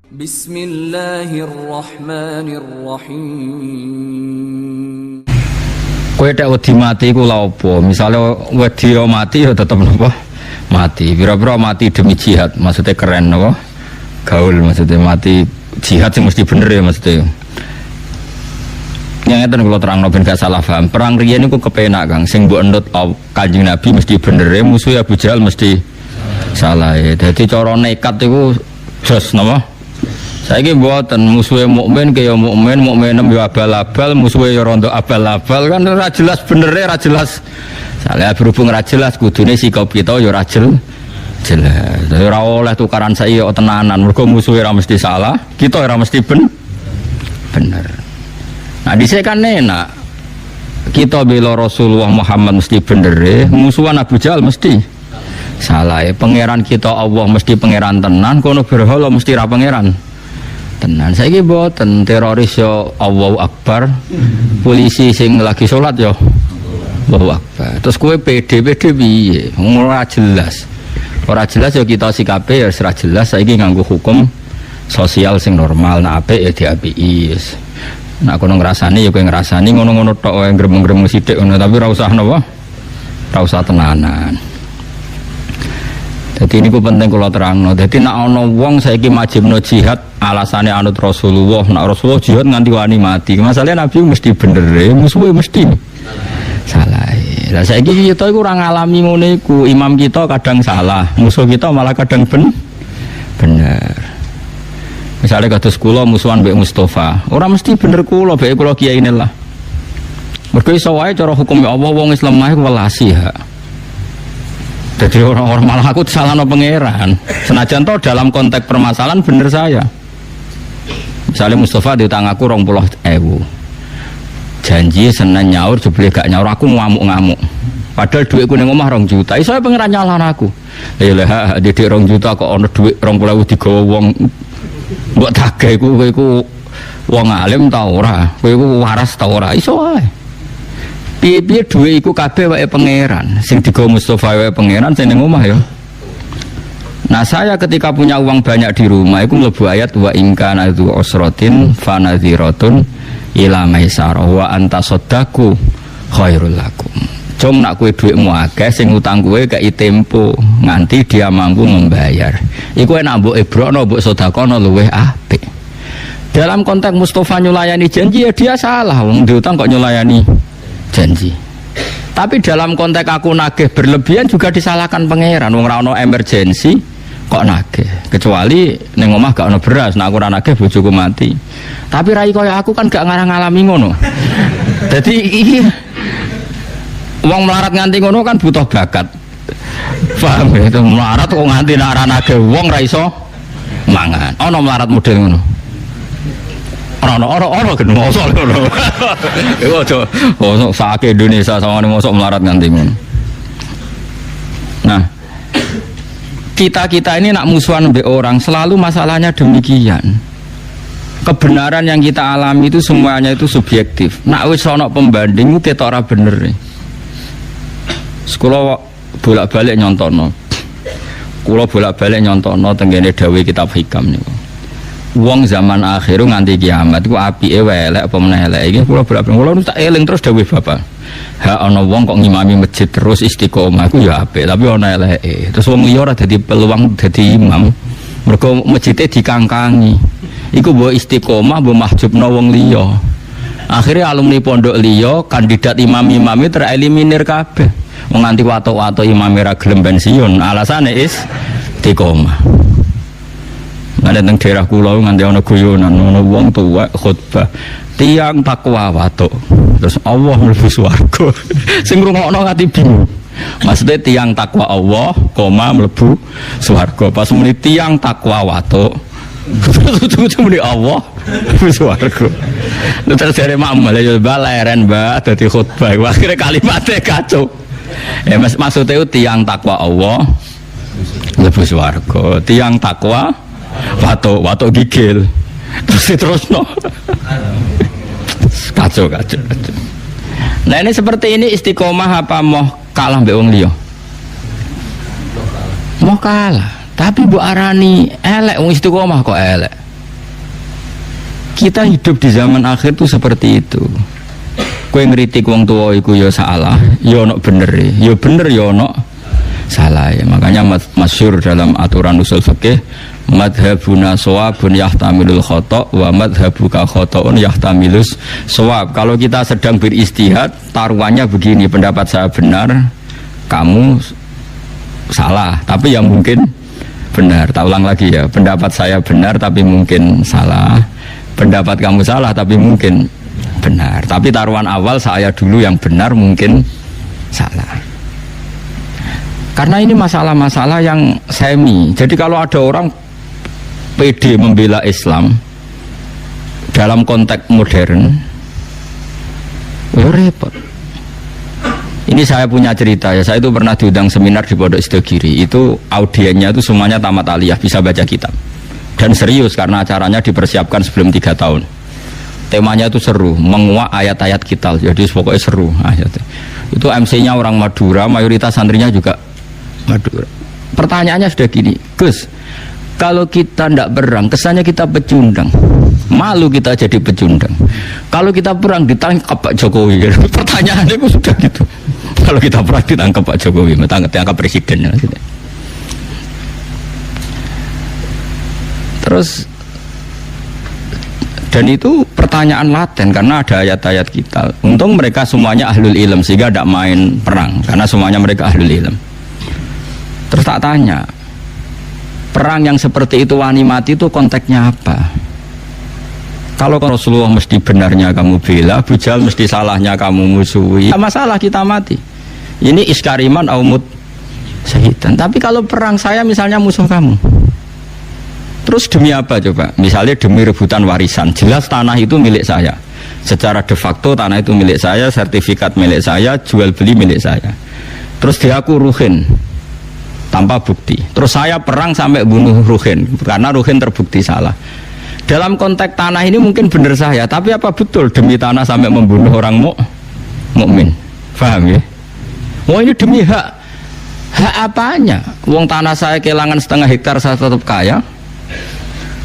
Bismillahirrahmanirrahim. Kowe tek wedi mati iku lha apa? Misale wedi mati ya tetep napa? Mati. Pira-pira mati demi jihad, maksudnya keren napa? Gaul maksudnya mati jihad sing mesti bener ya maksudnya. Yang ngeten kula terangno ben gak salah paham. Perang riyen niku kepenak Kang, sing mbok endut Kanjeng Nabi mesti bener, musuh Abu Jahal mesti salah. Dadi cara nekat iku jos napa? Saiki mboten musuhe mukmin kaya mukmin, mukminem yo abal-abal, musuhe yo rondo abal-abal kan ora jelas benere, ora jelas. Salah berhubung ora jelas kudune sikap kita yo ora jelas. Ora oleh tukaran saiki yo tenanan, mergo musuhe ora mesti salah, kita ora mesti bener. Nah dhisik kan enak. Kita bela Rasulullah Muhammad mesti bener, musuhan Abu Jahal mesti salah. Pangeran kita Allah mesti pangeran tenan, kono berhala mesti ra pangeran tenan. Saiki mboten teroris yo Allahu Akbar, polisi sing lagi salat yo Allahu Akbar. Terus kowe PD piye? Ora jelas. Ora jelas yo kita sikape ya ora jelas. Saiki nganggo hukum sosial sing normal, nek apik ya diapiki. Nek kono ngrasani ya kowe ngrasani ngono-ngono tok wae gremeng-gremeng sithik ngono, tapi ora usah napa? Ora usah tenanan. Jadi ini ku penting kalau terangno. Jadi nak ono wong saiki majibno jihad alasannya anut Rasulullah. Nak Rasulullah jihad nganti wani mati. Masalahnya Nabi mesti bener, musuhnya mesti salah. Lah saiki kita iku ora ngalami ngono iku. Imam kita kadang salah, musuh kita malah kadang bener. Misalnya kados kula musuhan mbek Mustafa, ora mesti bener kula, mbek kula kiai ini lah. Mergo iso wae cara hukum Allah wong Islam mah welasi ha. Jadi orang-orang malah aku salahno pangeran. Senajan toh dalam konteks permasalahan bener saya. Misalnya Mustafa diutang aku 20.000. Janji Senin nyaur jebule gak nyaur aku ngamuk-ngamuk. Padahal duitku ning omah 2 juta. Iso pangeran nyalahno aku. Ya lah didik 2 juta kok ono duit 20.000 digawa wong mbok tagih kowe iku wong alim ta ora? Kowe iku waras ta ora? Iso wae. Piye-piye duwe iku kabeh wae pangeran. Sing digawa Mustofa wae pangeran sing ning omah ya. Nah, saya ketika punya uang banyak di rumah iku mlebu ayat wa ingkana dzu usratin fanadhiratun ila maisarah wa anta saddaku khairul lakum. Cung nak kowe dhuwitmu akeh sing utang kowe kei tempo nganti dia mampu membayar. Iku enak mbok ebrokno mbok sedekahno luwih apik. Dalam konteks Mustofa nyulayani janji ya dia salah wong diutang kok nyulayani janji. Tapi dalam konteks aku nagih berlebihan juga disalahkan pangeran. Wong ora ono emergency kok nagih. Kecuali ning omah gak ono beras, nek aku ora nagih bojoku mati. Tapi rai kaya aku kan gak ngalami ngono. Jadi iki wong melarat nganti ngono kan butuh bakat. Paham ya? Itu melarat kok nganti nek ora nagih wong ra iso mangan. Ono melarat model ngono. Orang kan mosok ngono. Iku aja mosok sak Indonesia sama mosok melarat nganti ngono. Nah, kita ini nak musuhan mbek orang selalu masalahnya demikian. Kebenaran yang kita alami itu semuanya itu subjektif. Nak wis ana pembanding ku ketok ora bener. Sekolah bolak-balik nyontono. Kula bolak-balik nyontono tengene dawuh kitab hikam niku. Wong zaman akhir nganti kiamat ku apike wae elek apa meneh elek iki kula bolak-balik kula tak eling terus dawuh Bapak. Ha ana wong kok ngimami masjid terus istiqomah ku ya apik tapi ana eleke. Terus wong liya ora dadi peluang dadi imam. Mergo masjide dikangkangi. Iku mbok istiqomah mbok mahjubno wong liya. Akhirnya alumni pondok liya kandidat imam-imame tereliminir kabeh. Wong nganti watuk-watuk imame ra gelem pensiun alasane istiqomah. Ada teng daerah kula nganti ana guyonan ana wong tuwa khutbah tiyang takwa watuk terus Allah mlebu swarga sing ngrungokno ati bingung maksudnya tiyang takwa Allah koma mlebu swarga pas muni tiyang takwa watuk terus muni Allah mlebu swarga terus jare mamal ya baleren Mbak dadi khutbah akhire kalimatnya kacau maksudnya tiyang takwa Allah mlebu swarga tiyang takwa watuk gigil terus no kacau. Nah ini seperti ini istiqomah apa mau kalah mbek wong liya? Mau kalah, tapi bu arani elek wong istiqomah kok elek. Kita hidup di zaman akhir tuh seperti itu. Kowe ngritik wong tuwa iku ya salah, ya ono bener, ya bener ya ono salah. Ya. Makanya masyhur dalam aturan usul fikih, madhabuna shawabun yahtamilul khata' wa madhabuka khata'un yahtamilus shawab. Kalau kita sedang beristihad, taruhannya begini, pendapat saya benar, kamu salah, tapi yang mungkin benar. Tak ulang lagi ya, pendapat saya benar tapi mungkin salah, pendapat kamu salah tapi mungkin benar. Tapi taruhan awal saya dulu yang benar, mungkin salah. Karena ini masalah-masalah yang semi. Jadi kalau ada orang PD membela Islam dalam konteks modern, repot. Ini saya punya cerita ya. Saya itu pernah diundang seminar di Pondok Sidogiri. Itu audiennya itu semuanya tamat aliyah, bisa baca kitab. Dan serius karena acaranya dipersiapkan sebelum 3 tahun. Temanya itu seru, menguak ayat-ayat kita. Jadi pokoknya seru ayatnya. Itu MC-nya orang Madura, mayoritas santrinya juga Madura. Pertanyaannya sudah gini, Gus, kalau kita tidak perang, kesannya kita pecundang. Malu kita jadi pecundang. Kalau kita perang ditangkap Pak Jokowi. Pertanyaannya itu sudah gitu. Kalau kita perang ditangkap Pak Jokowi, ditangkap presiden. Terus dan itu pertanyaan laten karena ada ayat-ayat kita. Untung mereka semuanya ahlul ilm sehingga tidak main perang karena semuanya mereka ahlul ilm. Terus tak tanya, perang yang seperti itu wani mati itu konteksnya apa? Kalau Rasulullah mesti benarnya kamu bela, Abu Jahal mesti salahnya kamu musuhi. Tidak masalah kita mati. Ini iskariman aumut syahidan. Tapi kalau perang saya misalnya musuh kamu, terus demi apa coba? Misalnya demi rebutan warisan. Jelas tanah itu milik saya. Secara de facto tanah itu milik saya, sertifikat milik saya, jual beli milik saya. Terus dia aku ruhin tanpa bukti. Terus saya perang sampai bunuh ruhin karena ruhin terbukti salah. Dalam konteks tanah ini mungkin benar saya, tapi apa betul demi tanah sampai membunuh orang mukmin? Paham ya? Oh ini demi hak. Hak apanya? Wong tanah saya kehilangan setengah hektar saya tetap kaya.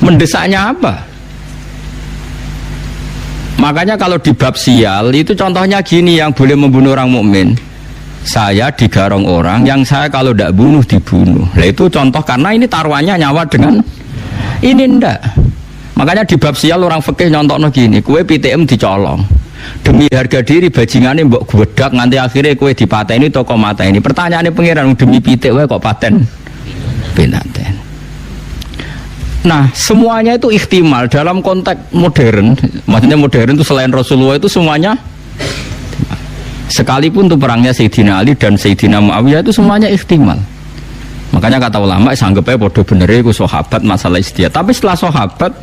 Mendesaknya apa? Makanya kalau di bab sial itu contohnya gini yang boleh membunuh orang mukmin. Saya digarong orang yang saya kalau tidak bunuh dibunuh. Nah itu contoh karena ini taruhannya nyawa dengan ini ndak. Makanya di bab sial orang fikih nyontokno gini, kue PTM dicolong. Demi harga diri bajingane mbok gwedak nganti akhirnya kue dipateni toko mata ini. Pertanyaannya pangeran demi PTW kok paten? Pinaten. Nah semuanya itu ihtimal dalam konteks modern. Maksudnya modern itu selain Rasulullah itu semuanya. Sekalipun itu perangnya Sayyidina Ali dan Sayyidina Muawiyah itu semuanya ihtimal. Makanya kata ulama sanggepnya bodoh bener itu sahabat masalah istihad. Tapi setelah sahabat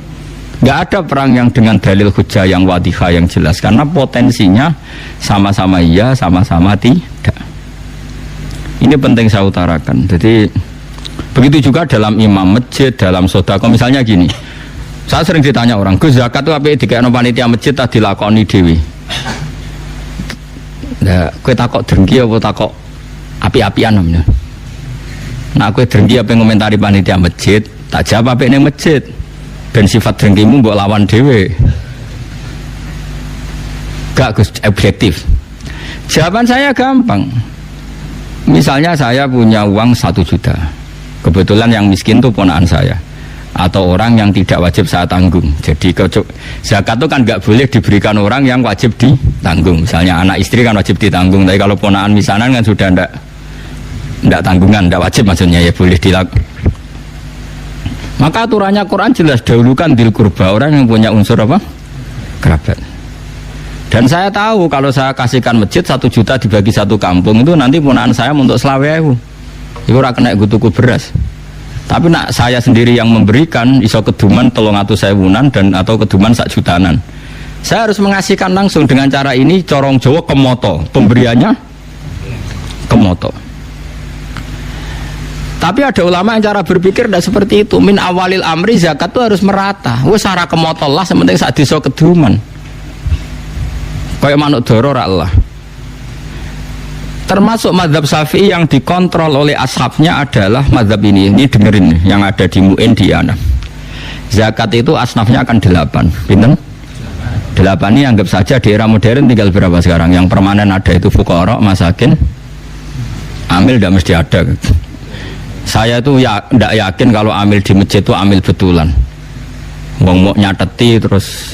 nggak ada perang yang dengan dalil hujah yang wadihah yang jelas karena potensinya sama-sama iya, sama-sama tidak. Ini penting saya utarakan. Jadi begitu juga dalam imam masjid, dalam sedekah misalnya gini. Saya sering ditanya orang, Gus zakat itu apa dikene panitia masjid tak dilakoni dewi. Nah, kowe takok drengki apa takok api-apian namanya. Nah, kowe drengki apa ngomentari panitia masjid, tak jawab apa ning masjid. Ben sifat drengkimu mbok lawan dhewe. Gak Gus objektif. Jawaban saya gampang. Misalnya saya punya uang 1 juta. Kebetulan yang miskin itu ponakan saya atau orang yang tidak wajib saya tanggung. Jadi zakat itu kan nggak boleh diberikan orang yang wajib ditanggung. Misalnya anak istri kan wajib ditanggung, tapi kalau ponakan misanan kan sudah ndak tanggungan, ndak wajib maksudnya ya boleh dilakukan. Maka aturannya Quran jelas dahulukan dil kurba, orang yang punya unsur apa? Kerabat. Dan saya tahu kalau saya kasihkan masjid 1 juta dibagi 1 kampung itu nanti ponakan saya untuk selawehu. Itu ora kena tuku beras. Tapi nak saya sendiri yang memberikan iso keduman 300.000-an dan atau keduman 1 jutaan. Saya harus mengasihkan langsung dengan cara ini corong Jawa kemoto, pemberiannya kemoto. Tapi ada ulama yang cara berpikir tidak seperti itu. Min awalil amri zakat itu harus merata. Wes ora kemoto lah sementing sak desa keduman. Kayak manuk doro ra Allah. Termasuk mazhab Syafi'i yang dikontrol oleh ashabnya adalah mazhab ini dengerin yang ada di Mu'in di Anas. Zakat itu asnafnya akan 8. Pinten? 8 ini anggap saja di era modern tinggal berapa sekarang? Yang permanen ada itu fuqara, masakin, amil tidak mesti ada. Saya itu tidak yakin kalau amil di masjid itu amil betulan. Wong mau nyateti terus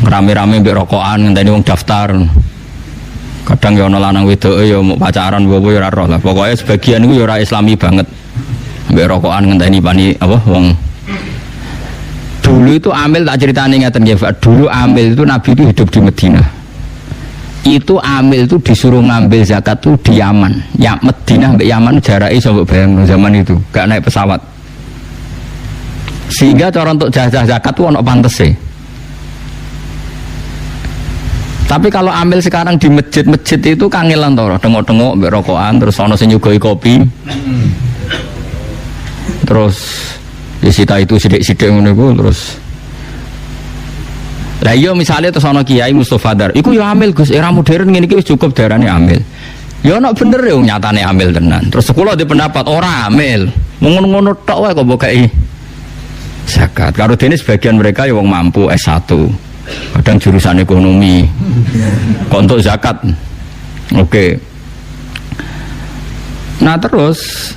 rame-rame mbek rokokan ngenteni wong daftar. Kadang ya ana lanang wedoke ya mau pacaran bobo ya ora roh lah. Pokoke sebagian iku ya ora islami banget. Mbek rokokan ngenteni pani apa wong. Dulu itu amil tak ceritani ngeten nggih, Pak. Dulu amil itu Nabi itu hidup di Madinah. Itu amil itu disuruh ngambil zakat tuh di Yaman. Ya Madinah mbek Yaman jarake iso mbok bayangno zaman itu, gak naik pesawat. Sehingga cara untuk jajah zakat tuh ono pantese. Tapi kalau ambil sekarang di masjid-masjid itu kangelan to, tengok-tengok mbek rokokan terus ana sing nyugoi kopi. Terus disita itu sidik-sidik ngono iku terus. Lah iya misalnya terus ana Kiai Mustofa Dar, iku ya amil Gus, era modern ngene iki wis cukup darane amil. Ya ana bener ya nyatane amil tenan. Terus sekolah di pendapat ora amil. Ngono-ngono tok wae kok mbok kei zakat. Karo dene sebagian mereka ya wong mampu S1. Kadang jurusan ekonomi kok untuk zakat. Oke. Nah terus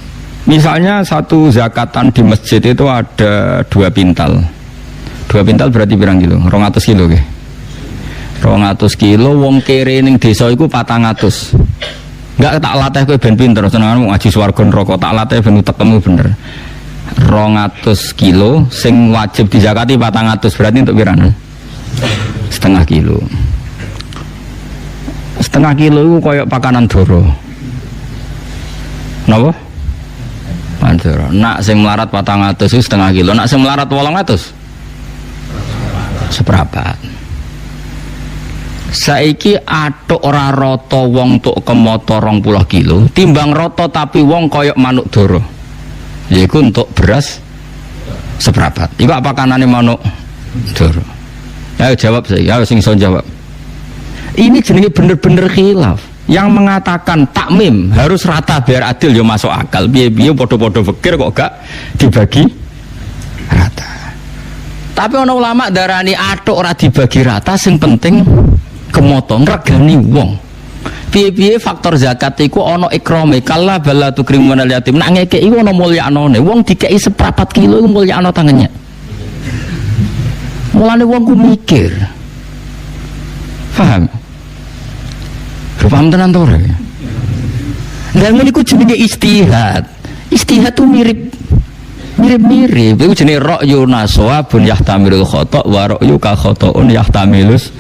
misalnya satu zakatan di masjid itu ada 2 pintal. 2 pintal berarti pirang kilo? 200 kilo ke? 200 kilo wong kere ning desa iku 400. Enggak tak latih kowe ben pinter senenganmu ngaji swarga neraka tak latih ben utekmu bener. 200 kilo sing wajib dizakati 400 berarti untuk pirang? Setengah kilo. Setengah kilo itu kayak pakanan doro. Napa? Pandoro. Nak sing melarat 400 itu setengah kilo. Nak sing melarat 800 seprapat. Saiki atuk ora rata wong tuk kemoto 20 kilo, timbang rata tapi wong koyok manuk doro. Yaiku untuk beras seprapat. Iku apa kanane manuk doro? Ayo jawab saya, ayo sing iso jawab. Ini jenenge bener-bener khilaf. Yang mengatakan takmim harus rata biar adil ya masuk akal. Piye-piye padha-padha fikir kok gak dibagi rata. Tapi ana ulama darani atuk ora dibagi rata sing penting kemoto ngregani wong. Piye-piye faktor zakat iku ana ikrame kala bala tukrimun al yatim. Nek ngekeki iku ana mulyanane. Wong dikeki seprapat kilo iku mulyakno tangannya. Mulane wong ku mikir. Paham? Paham tenan to ora? Lah niku jenenge istihad. Istihad tuh mirip-mirip. Iku jenenge ra'yu nasawabun yahtamilul khata' wa ra'yu ka khata'un yahtamilus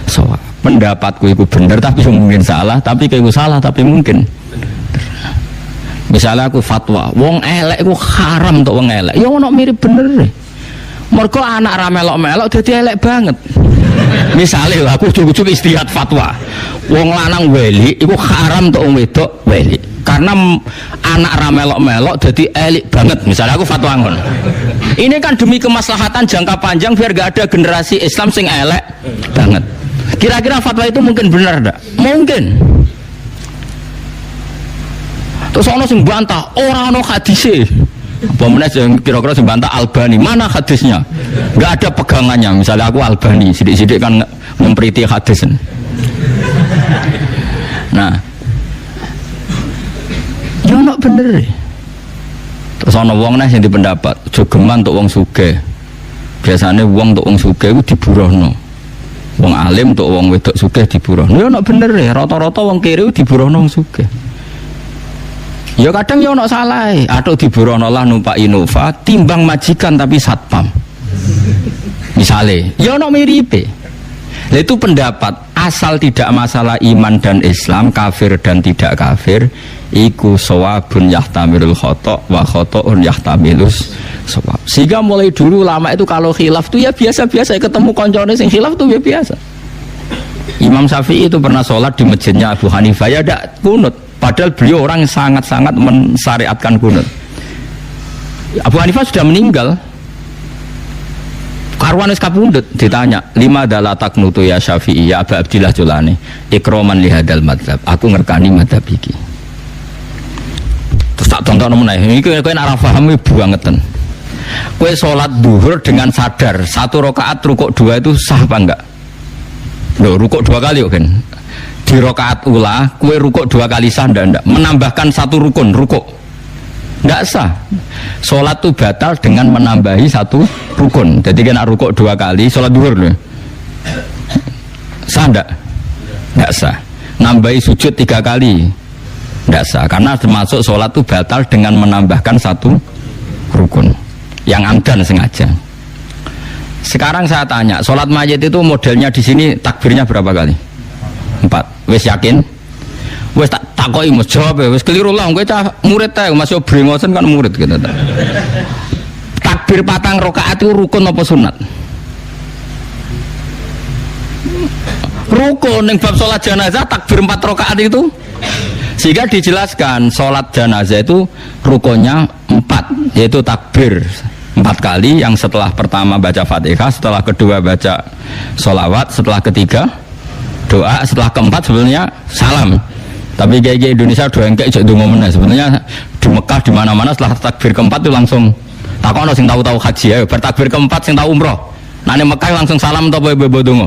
shawab. Pendapatku itu bener tapi mungkin salah, tapi kayakku salah tapi mungkin. Misalnya aku fatwa, wong elek iku haram untuk wong elek. Ya ono mirip bener. Mergo anak ra melok-melok dadi elek banget. Misalnya aku cukup istihad fatwa, wong lanang weli iku haram untuk wong wedok weli. Karena anak ra melok-melok dadi elek banget. Misalnya aku fatwa ngono. Ini kan demi kemaslahatan jangka panjang biar gak ada generasi Islam sing elek banget. Kira-kira fatwa itu mungkin benar enggak? Mungkin. Terus ono sing bantah, ora ono hadise. Apa meneh sing kira-kira sing bantah Albani, mana hadisnya? Enggak ada pegangannya. Misalnya aku Albani, sidik-sidik kan memperiti hadis. Nah. Ya ono bener. Terus ono wong neh sing dipendapat, jogeman untuk wong sugih. Biasane wong untuk wong sugih iku diburohno. Wong alim untuk wong wedok sugih diburohno. Ya ono bener ya, rata-rata wong kiri diburohno wong sugih. Ya kadang ya ono salah, atau diburohno lah numpak Innova timbang majikan tapi satpam. Misalnya, ya ono miripe. Lah itu pendapat asal tidak masalah iman dan Islam, kafir dan tidak kafir, iku shawabun yahtamilul khata' wa khata'un yahtamilus shawab. Sehingga mulai dulu lama itu kalau khilaf tuh ya biasa-biasa, ketemu koncone sing khilaf tuh ya biasa. Imam Syafi'i itu pernah sholat di masjidnya Abu Hanifah ya tidak kunut. Padahal beliau orang yang sangat-sangat mensyariatkan kunut. Abu Hanifah sudah meninggal. Karwan wis kapundhut ditanya, "Lima adalah taknutu ya Syafi'i ya Abu Abdillah Julani, ikroman lihadal madzhab." Aku ngerkani madzhab iki. Terus tak tonton meneh. Iki kowe nek ora paham iki bangetan. Kue sholat duhur dengan sadar 1 rakaat rukuk 2 itu sah apa enggak? Loh, rukuk 2 kali kan? Di rakaat ula kue rukuk 2 kali sah enggak? Menambahkan 1 rukun rukuk enggak sah. Sholat itu batal dengan menambahi 1 rukun. Jadi kena rukuk 2 kali sholat duhur loh. Sah enggak? Enggak sah. Nambahi sujud 3 kali enggak sah, karena termasuk sholat itu batal dengan menambahkan 1 rukun yang amdan sengaja. Sekarang saya tanya, sholat mayit itu modelnya di sini takbirnya berapa kali? 4. Wes yakin? Wes tak takoki Mas jawab ya, wes keliru lah, kowe cah murid ta, masih brengosen kan murid gitu. Takbir 4 rakaat itu rukun apa sunat? Rukun. Ning bab sholat jenazah takbir 4 rakaat itu, sehingga dijelaskan sholat jenazah itu rukunnya 4, yaitu takbir 4 kali, yang setelah pertama baca Fatihah, setelah kedua baca sholawat, setelah ketiga doa, setelah keempat sebenarnya salam. Tapi kayak Indonesia doa engkek jek donga meneh. Sebenarnya di Mekah di mana-mana setelah takbir keempat itu langsung takono sing tahu-tahu haji ya, bertakbir keempat sing tahu umroh. Nah, di Mekah langsung salam atau bebo donga?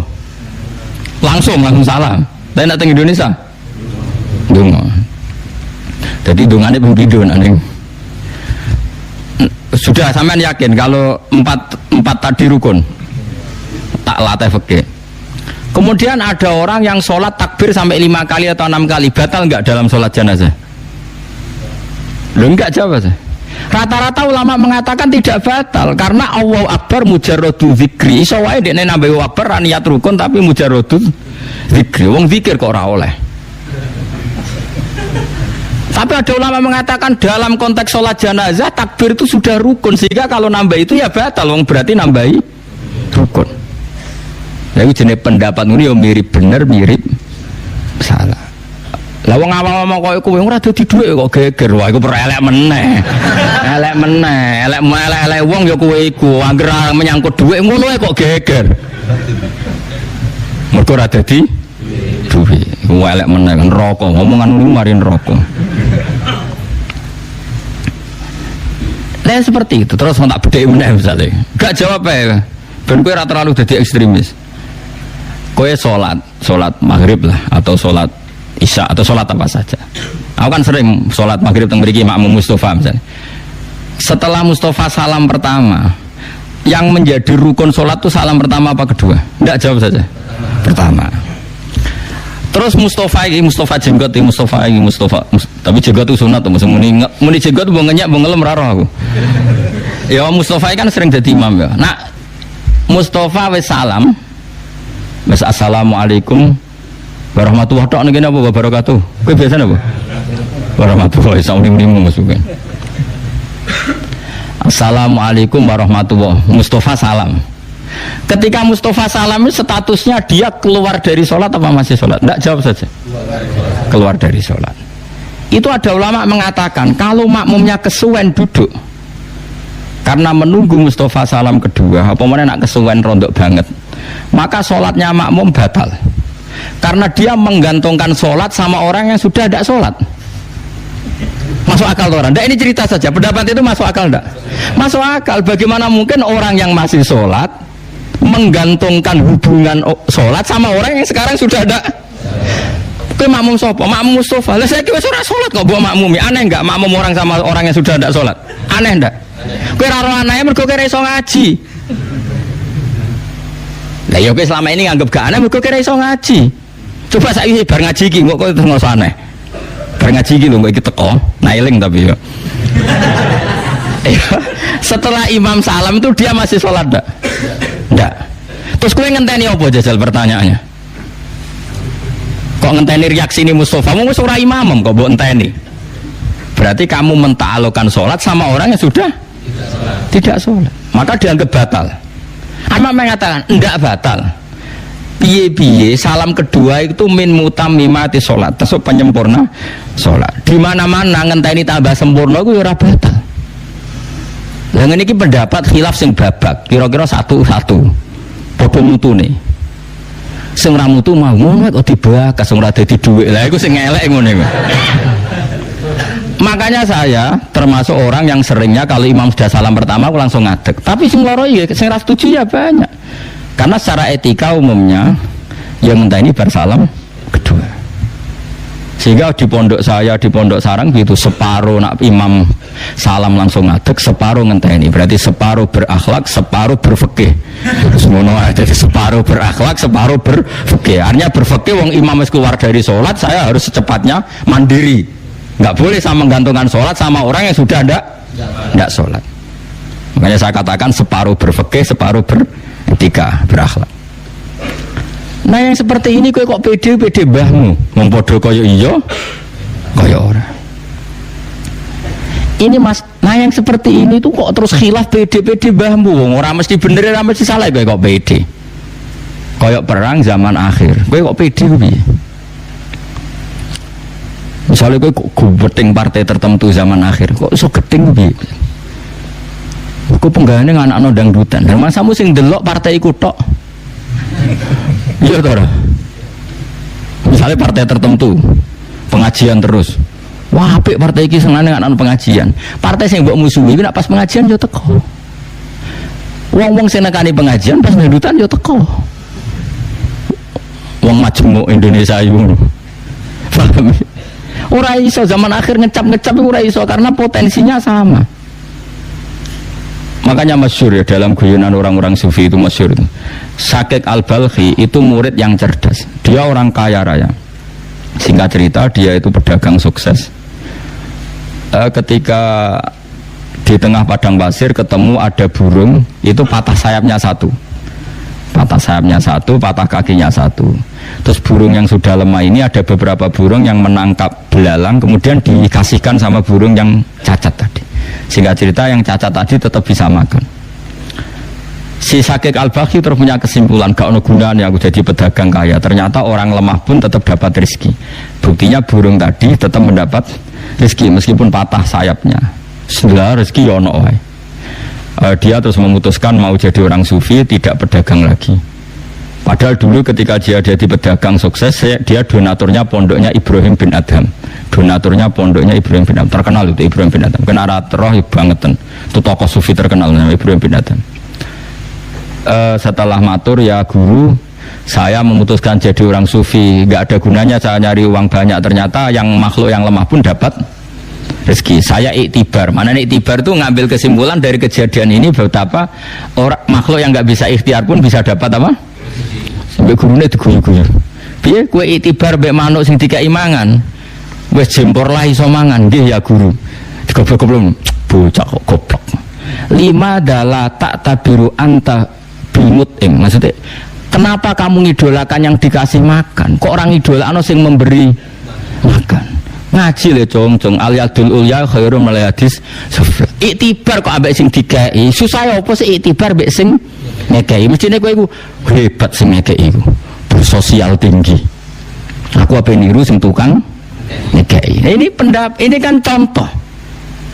Langsung salam. Tapi nek teng Indonesia donga. Jadi dongane pembidon aneh. Sudah sampean yakin kalau 4 tadi rukun? Tak latih fikih. Kemudian ada orang yang sholat takbir sampai 5 kali atau 6 kali, batal enggak dalam sholat jenazah? Loh, enggak jawab saya. Rata-rata ulama mengatakan tidak batal karena Allahu Akbar mujarradu zikri. Iso wae dekne nambahi Akbar niat rukun tapi mujarradu zikri. Wong zikir kok ora oleh. Tapi ada ulama mengatakan dalam konteks sholat jenazah takbir itu sudah rukun, sehingga kalau nambah itu ya batal, wong berarti nambahi rukun. Jadi jenis pendapat ini yang mirip bener mirip salah. Lah wong awam-awam kok kowe ora dadi dhuwit kok geger, wah iku perelek meneh. Elek wong ya kowe iku anggere menyangkut dhuwit ngono kok geger. Mergo ora dadi dhuwit. Elek meneh neraka, ngomongan ngono mari neraka. Lah seperti itu, terus tak bedheki meneh misale. Gak jawab ae. Ben kowe ora terlalu dadi ekstremis. Kowe sholat maghrib lah, atau sholat isya, atau sholat apa saja. Aku kan sering sholat maghrib teng mriki makmum Mustafa misalnya. Setelah Mustafa salam pertama, yang menjadi rukun sholat itu salam pertama apa kedua? Tidak, jawab saja. Pertama. Terus Mustafa jenggot ini Mustafa. Tapi jenggot itu sunat tuh, muni jenggot tuh ngenyak ngelem raro aku. Ya Mustafa kan sering jadi imam ya. Nah, Mustafa wis salam. Mas assalamualaikum warahmatullahi wabarakatuh. Kowe biasa napa? Warahmatullahi wabarakatuh. Assalamualaikum warahmatullahi. Mustafa salam. Ketika Mustafa salam statusnya dia keluar dari sholat apa masih sholat? Tidak, jawab saja. Keluar dari sholat. Itu ada ulama mengatakan kalau makmumnya kesuwen duduk karena menunggu Mustafa salam kedua, apa mana nak kesuwen rondok banget, maka sholatnya makmum batal karena dia menggantungkan sholat sama orang yang sudah tidak sholat. Masuk akal orang? Tidak, ini cerita saja. Pendapat itu masuk akal tidak? Masuk akal. Bagaimana mungkin orang yang masih sholat menggantungkan hubungan sholat sama orang yang sekarang sudah ada? Ke makmum sopo? Makmum Mustafa. Lah saya kira ora sholat kok buat makmumi. Aneh enggak makmum orang sama orang yang sudah ada sholat? Aneh enggak? Kowe ora ora aneh mergo kowe iso ngaji. Lah ya kowe selama ini nganggep gak aneh mergo kowe iso ngaji. Coba saiki bar ngaji iki kok kowe terus aneh. Bar ngaji iki lho kok iki teko, nailing tapi ya. Setelah imam salam itu dia masih sholat enggak? Enggak. Terus kowe ngenteni apa jajal pertanyaannya? Kok ngenteni reaksi ini Mustafa? Mau ora imam kok mbok enteni. Berarti kamu mentaalokan sholat sama orang yang sudah tidak sholat. Maka dianggap batal. Amma mengatakan enggak batal. Piye-piye salam kedua itu min mutammimati sholat, termasuk penyempurna sholat. Di mana-mana ngenteni tambah sempurna itu ora batal. Lah ngene iki pendapat khilaf sing babak, kira-kira satu-satu. Padha mutune. Sing ora mutu mau ngono kok dibakas ora dadi dhuwit. Lah iku sing elek ngono iku. Makanya saya termasuk orang yang seringnya kalau imam sudah salam pertama aku langsung ngadeg. Tapi sing loro ya sing ra setuju ya banyak. Karena secara etika umumnya yang ngenteni bar salam kedua. Sehingga di pondok saya, di pondok sarang gitu, separuh nak imam salam langsung ngadeg, separuh ngenteni. Berarti separuh berakhlak, separuh berfikih. Semono aja, separuh berakhlak, separuh berfikih. Artinya berfikih wong imam wis keluar dari sholat, saya harus secepatnya mandiri. Nggak boleh sama menggantungkan sholat sama orang yang sudah tidak sholat. Makanya saya katakan separuh berfikih, separuh beretika, berakhlak. Nah yang seperti ini kok pede mbahmu wong padha kaya iya kaya ora. Ini mas, nah yang seperti ini tuh kok terus khilaf pede mbahmu wong ora mesti bener ora mesti salah kok pede. Kaya perang zaman akhir. Kowe kok pede piye? Misalnya kowe kok gubeding partai tertentu zaman akhir, kok iso gedeng piye? Kok penggane anak-anak dangdutan. Lah masamu sing delok partai iku tok. Iya toh. Misalnya partai tertentu pengajian terus. Wah, apik partai iki senengane anak pengajian. Partai sing mbok musuhi iki nek pas pengajian yo teko. Wong-wong sing nekani pengajian pas dangdutan yo teko. Wong Majmuk Indonesia iku. Paham? Ora iso zaman akhir ngecap-ngecap ora iso karena potensinya sama. Makanya masyhur ya dalam guyonan orang-orang sufi itu masyhur itu. Syakik Al-Balkhi itu murid yang cerdas. Dia orang kaya raya. Singkat cerita dia itu pedagang sukses. Ketika di tengah padang pasir ketemu ada burung, itu patah sayapnya satu. Patah sayapnya satu, patah kakinya satu. Terus burung yang sudah lemah ini ada beberapa burung yang menangkap belalang kemudian dikasihkan sama burung yang cacat tadi. Sehingga cerita yang cacat tadi tetap bisa makan. Si Syakik Al-Balkhi terus punya kesimpulan gak ada gunanya aku jadi pedagang kaya. Ternyata orang lemah pun tetap dapat rezeki. Buktinya burung tadi tetap mendapat rezeki meskipun patah sayapnya. Setelah rezeki ya ono wae. Dia terus memutuskan mau jadi orang sufi, tidak pedagang lagi. Padahal dulu ketika dia jadi pedagang sukses, dia donaturnya pondoknya Ibrahim bin Adham. Donaturnya pondoknya Ibrahim bin Adham. Terkenal itu Ibrahim bin Adham. Kena roh bangetan. Itu tokoh sufi terkenal namanya Ibrahim bin Adham. Setelah matur ya guru, saya memutuskan jadi orang sufi. Gak ada gunanya saya nyari uang banyak. Ternyata yang makhluk yang lemah pun dapat rezeki. Saya iktibar. Mana iktibar itu ngambil kesimpulan dari kejadian ini betapa orang makhluk yang nggak bisa ikhtiar pun bisa dapat apa? Sampai gurunya diguyu-guyu. Piye kowe iktibar mbek manuk sing dikai mangan. Wis jempor lah iso mangan. Nggih ya guru. Digoblok-goblok bocah kok goblok. Lima dala tak tabiru anta bimutim. Maksudnya kenapa kamu ngidolakan yang dikasih makan? Kok orang idolakno sing memberi makan? Ngaji le cong al-yadul ulya khairum minal hadis sufla. Iktibar kok ambek sing dikai. Susah ya apa sih iktibar mbek sing ngekei. Mestine kowe iku hebat sing ngekei iku. Bersosial tinggi. Aku apa niru sing tukang ngekei. Nah, ini kan contoh.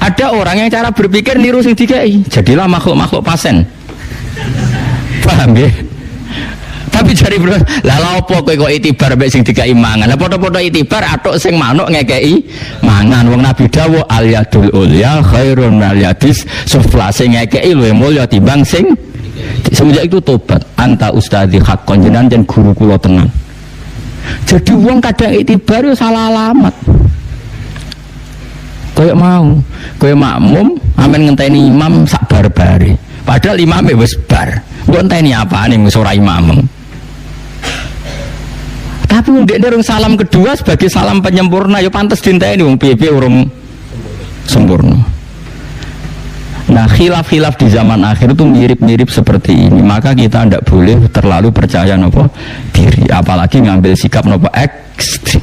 Ada orang yang cara berpikir niru sing dikai. Jadilah makhluk-makhluk pasen. Paham ya? Tapi cari bro, lah apa kowe kok itibar mbek sing dikai mangan. Lah padha-padha itibar atuk sing manuk ngekei mangan. Wong Nabi dawuh al yadul ulya khairun minal yadis sufla. Sing ngekei luwih mulya timbang sing semenjak itu tobat. Anta ustadzi haqqan jenengan jen guru kula tenan. Jadi wong kadang itibar yo salah alamat. Kowe mau, kowe makmum amen ngenteni imam sak bar-bare. Padahal imame wis bar. Mbok enteni apane wis ora imam. Tapi ndek derung salam kedua sebagai salam penyempurna ya pantes dinteni wong piye-piye urung sempurna. Nah, khilaf-khilaf di zaman akhir itu mirip-mirip seperti ini. Maka kita tidak boleh terlalu percaya nopo diri, apalagi ngambil sikap nopo ekstrim.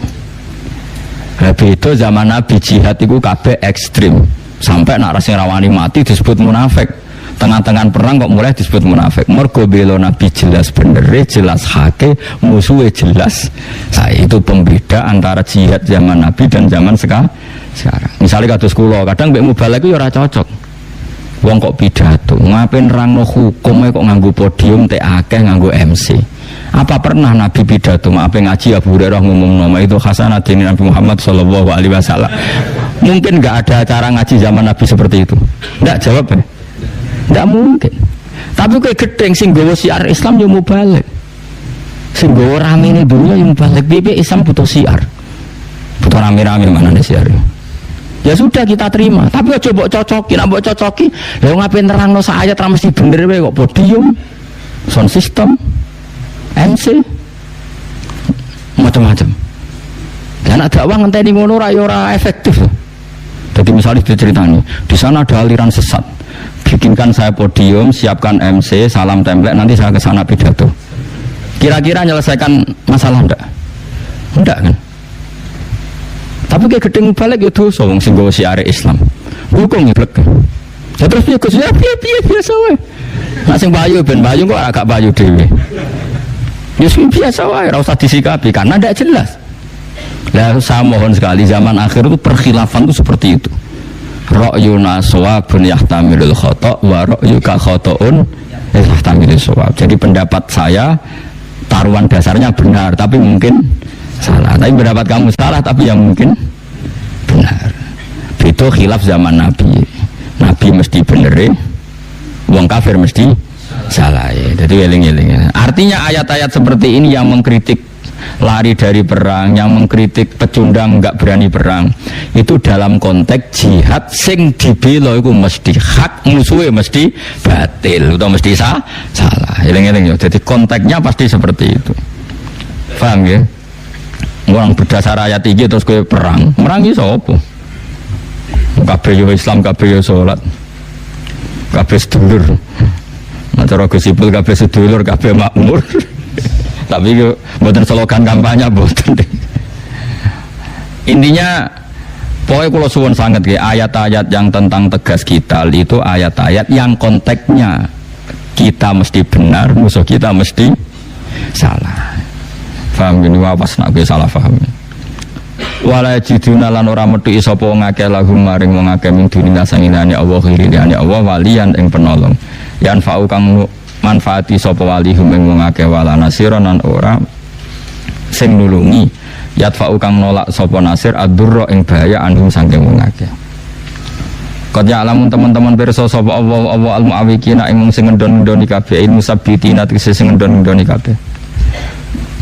Habis itu zaman Nabi jihad itu kabeh ekstrim. Sampai nak sing rawani mati disebut munafik. Tengah-tengah perang kok mulai disebut munafik. Mergo bela Nabi jelas bener, jelas hake, musuhnya jelas. Saya itu pembeda antara jihad zaman Nabi dan zaman sekarang. Misalnya kados kula, kadang mbek mubalek iku ya ora cocok. Wong kok pidato, ngapain nerangno hukum kok nganggo podium teh akeh nganggo MC. Apa pernah Nabi pidato ngapain ngaji Abu Hurairah ngomong nama itu hasanah dini Nabi Muhammad sallallahu alaihi wasallam. Mungkin nggak ada cara ngaji zaman Nabi seperti itu. Nggak jawab ya? Nggak mungkin. Tapi kayak gedeng sing gawa siar Islam yo mubalik. Sing gawa rame ini dunia yo mubalik. Bibi Islam butuh siar. Butuh rame-rame mana nih siar. Ya sudah kita terima. Tapi aja mbok cocoki, nek mbok cocoki, lha ngapain nerangno sak ayat ra mesti bener wae kok podium, sound system, MC macam-macam. Dan ada dakwah ngenteni ngono ora efektif. Jadi misalnya diceritani, di sana ada aliran sesat. Bikinkan saya podium, siapkan MC, salam template, nanti saya ke sana pidato. Kira-kira menyelesaikan masalah enggak? Enggak kan? Tapi kayak gedeng balik itu wong sing nggawa siar Islam. Hukum ngeblek. Ya terus piye Gus? Ya piye biasa wae. Nek sing bayu ben bayu kok agak bayu dhewe. Ya biasa wae, ora usah disikapi karena enggak jelas. Lah saya mohon sekali zaman akhir itu perkhilafan itu seperti itu. Ra'yuna shawabun yahtamilul khata' wa ra'yuka khata'un yahtamilul shawab. Jadi pendapat saya taruhan dasarnya benar tapi mungkin salah. Tapi pendapat kamu salah tapi yang mungkin benar. Itu khilaf zaman Nabi. Nabi mesti bener, wong kafir mesti salah. Jadi eling-eling. Artinya ayat-ayat seperti ini yang mengkritik lari dari perang, yang mengkritik pecundang nggak berani perang, itu dalam konteks jihad sing dibela iku mesti hak, musuhnya mesti batil atau mesti salah. Eling-eling ya. Jadi konteksnya pasti seperti itu. Paham ya? Orang berdasar ayat 3 terus kowe perang, merangi sapa? Kabeh yo Islam, kabeh yo salat. Kabeh sedulur. Nah cara Gus Ipul kabeh sedulur, kabeh makmur. Tapi buatan slogan kampanye buatan. Intinya pokoknya kalau suwun sangat ayat-ayat yang tentang tegas kita itu ayat-ayat yang konteksnya kita mesti benar, musuh kita mesti salah. Paham gini wapas nak gue salah paham. Wala jiduna lan ora metu sapa ngake lahum maring wong akeh min dunya sangilane Allah khirine Allah walian ing penolong. Yan fa'u kang manfaati sapa walihum ing wong akeh wala nasiran ora sing nulungi yatfa'u kang nolak sapa nasir ad-durra ing bahaya anhum saking wong akeh. Qad ya'lamun teman-teman pirsa sapa Allah al-mu'awwiqina ing sing ngendon-ngendoni kabeh ilmu sabbitina sing ngendon-ngendoni kabeh.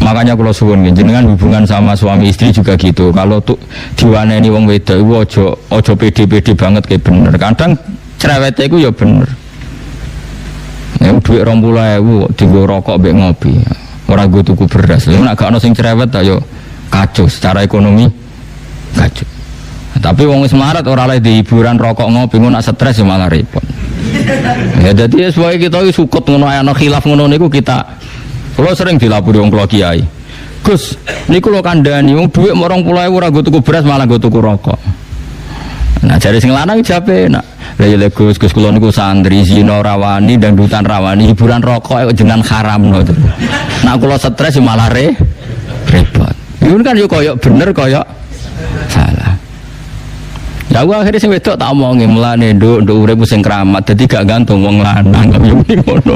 Makanya kalau suwun jenengan hubungan sama suami istri juga gitu. Kalau tuh diwaneni wong wedok iku aja pede-pede banget kayak bener. Kadang cerewete iku ya bener. Ya duit 20.000 dienggo rokok mbek ngopi. Ora nggo tuku beras. Nek gak ono sing cerewet ayo kacau secara ekonomi kacau. Tapi wong wis marat ora oleh di hiburan rokok ngopi ngono stres ya malah repot. Ya dadi sesuai kita iki sukut ngono ana khilaf ngono niku kita. Kalau sering dilapuri wong kula kiai. Gus, niku lho kandhani wong dhuwit 20.000 ora nggo tuku beras malah nggo tuku rokok. Nah jare sing lanang jape nak. Lah ya Gus kula niku santri zina rawani dangdutan rawani hiburan rokok jenengan haramno to. Nak kula stres malah repot. Iku kan yo koyo bener koyo salah. Ya gua akhirnya sing wedok tak omongi mulane nduk urip sing keramat dadi gak gantung wong lanang kok yo ngono.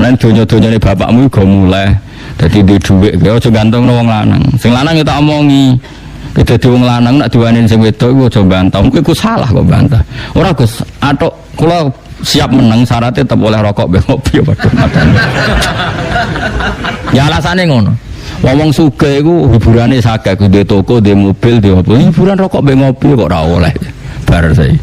Lan donya-donyane bapakmu go mulai dadi duwe dhuwit ya aja gantung wong lanang. Sing lanang yo tak omongi. Dadi wong lanang nak diwanin sing wedok iku aja bantah. Kuwi ku salah kok bantah. Ora Gus, atok kula siap menang syaratnya tetep oleh rokok be ngopi padha matane. Ya alasane ngono. Wong sugih iku hiburane saged duwe toko, duwe mobil, duwe apa. Hiburan rokok mbek ngopi kok ora oleh. Bar sae.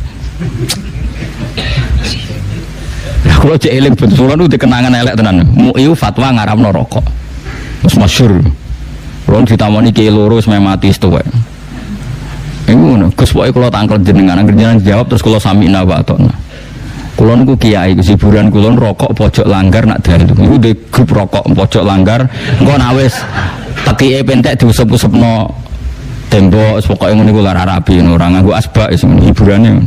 Ya kalau cek eling betul niku dikenangan elek tenan. Muiu fatwa ngaramno rokok. Wis masyhur. Kulo ditamoni ki loro wis mati tuwek. Iku ngono, Gus pokoke kula tangkel jenengan jawab terus kula samina wa atona. Kulo niku kiai hiburan kulo rokok pojok langgar nak dalu. Iku di grup rokok pojok langgar. Engko nek wis tekike pentek diusep-usepno tembok pokoke ngono iku lara rapi ora nganggo asbak hiburane.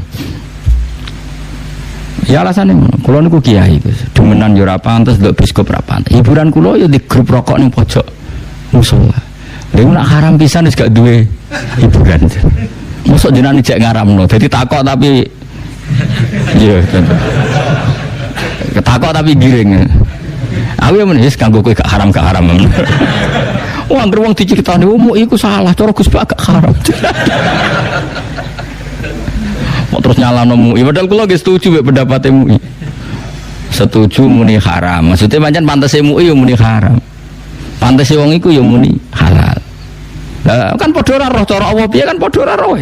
Ya alasane ngono. Kulo niku kiai Gus. Demenan yo ora pantes nduk biskop ora pantes. Hiburan kulo yo di grup rokok ning pojok musala. Lha nek haram pisan wis gak duwe hiburan. Mosok jenengan ijek ngaramno. Dadi takok tapi iya, ketakok tapi giring. Aku yang menis kanggo kowe gak haram. Wong anggere wong diceritani, "Oh, iku salah, cara Gus Pak gak haram." Kok terus nyalano MUI? Padahal kula nggih setuju mek pendapat MUI. Setuju muni haram. Maksudnya pancen pantes MUI yo muni haram. Pantes wong iku yo muni halal. Lah kan padha ora roh cara Allah piye kan padha ora roh.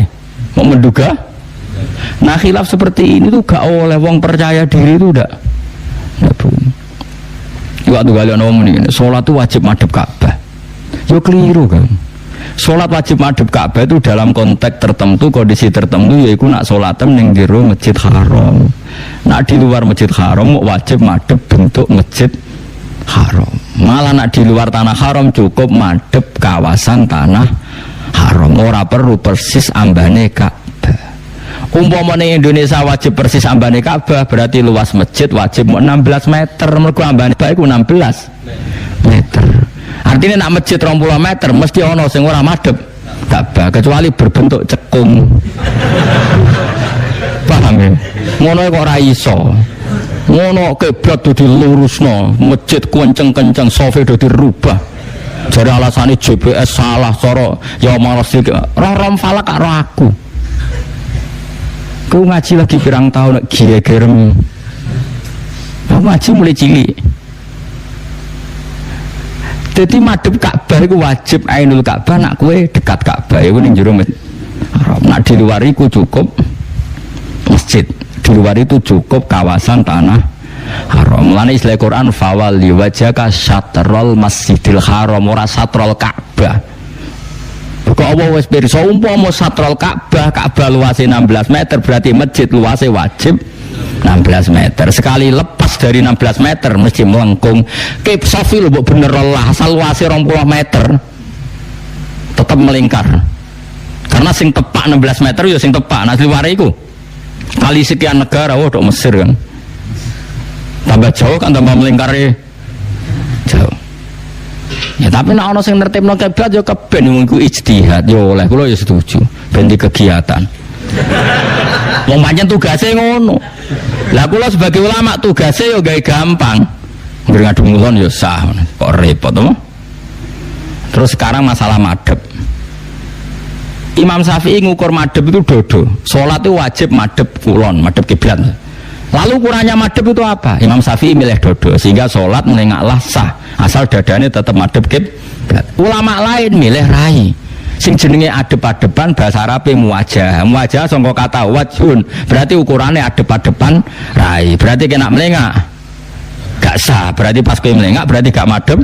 Mau menduga? Nah khilaf seperti ini tuh gak oleh wong percaya diri itu udah boleh. Waktu kalian ngomong ini, sholat itu wajib madhep Ka'bah. Yo keliru kan. Sholat wajib madhep Ka'bah itu dalam konteks tertentu, kondisi tertentu, yaitu nak sholatem ning jero Masjid Haram. Nak di luar Masjid Haram wajib madhep bentuk Masjid Haram. Malah nak di luar tanah haram cukup madhep kawasan tanah haram. Ora perlu persis ambane Ka'bah. Umpamane Indonesia wajib persis ambane Ka'bah, berarti luas masjid wajib 16 meter. Mergo ambane Ka'bah iku 16 meter. Artinya nak masjid 20 meter mesti ono sing ora madhep Ka'bah kecuali berbentuk cekung. Paham ya? Ngono kok ora iso. Ngono kiblat do dilurusno, masjid kenceng-kenceng sofe do dirubah. Jare alasane GPS salah cara ya malas iki. Roh falak karo aku. Kau ngaji lagi pirang tahun gire-gerem. Kau ngaji mulai cilik. Jadi madhep Ka'bah itu wajib ainul Ka'bah nak kue dekat Ka'bah itu ning jero masjid. Nak di luar itu cukup masjid. Di luar itu cukup kawasan tanah haram. Mulane istilah Quran fawalli wajhaka syatrul masjidil haram ora satrul Ka'bah. Kok Allah wis pirsa umpama satrul Ka'bah, Ka'bah luasnya 16 meter berarti masjid luasnya wajib 16 meter. Sekali lepas dari 16 meter mesti melengkung. Kip Sofi lho mbok bener lah asal luasnya 20 meter tetap melingkar. Karena sing tepak 16 meter ya sing tepak. Nah luar iku kali sekian negara dok Mesir kan. Tambah jauh kan tambah melingkar jauh. Ya tapi nek ana sing nertibno kiblat ya keben iku ijtihad ya oleh kula ya setuju ben di kegiatan. Wong pancen tugase ngono. Lah kula sebagai ulama tugase ya gawe gampang. Ngger ngadu ngulon ya sah kok repot to. Terus sekarang masalah madhep. Imam Syafi'i ngukur madhep itu dodo. Salat itu wajib madhep kulon, madhep kiblat. Lalu ukurannya madhep itu apa? Imam Syafi'i milih dodo sehingga sholat melengaklah sah asal dadane tetap madhep kiblat. Ulama lain milih rai sing jenenge adep-adepan bahasa Arabe muwajah. Muwajah sangka kata wajhun berarti ukurannya adep-adepan rai berarti kena melengak gak sah berarti pas kowe melengak berarti gak madhep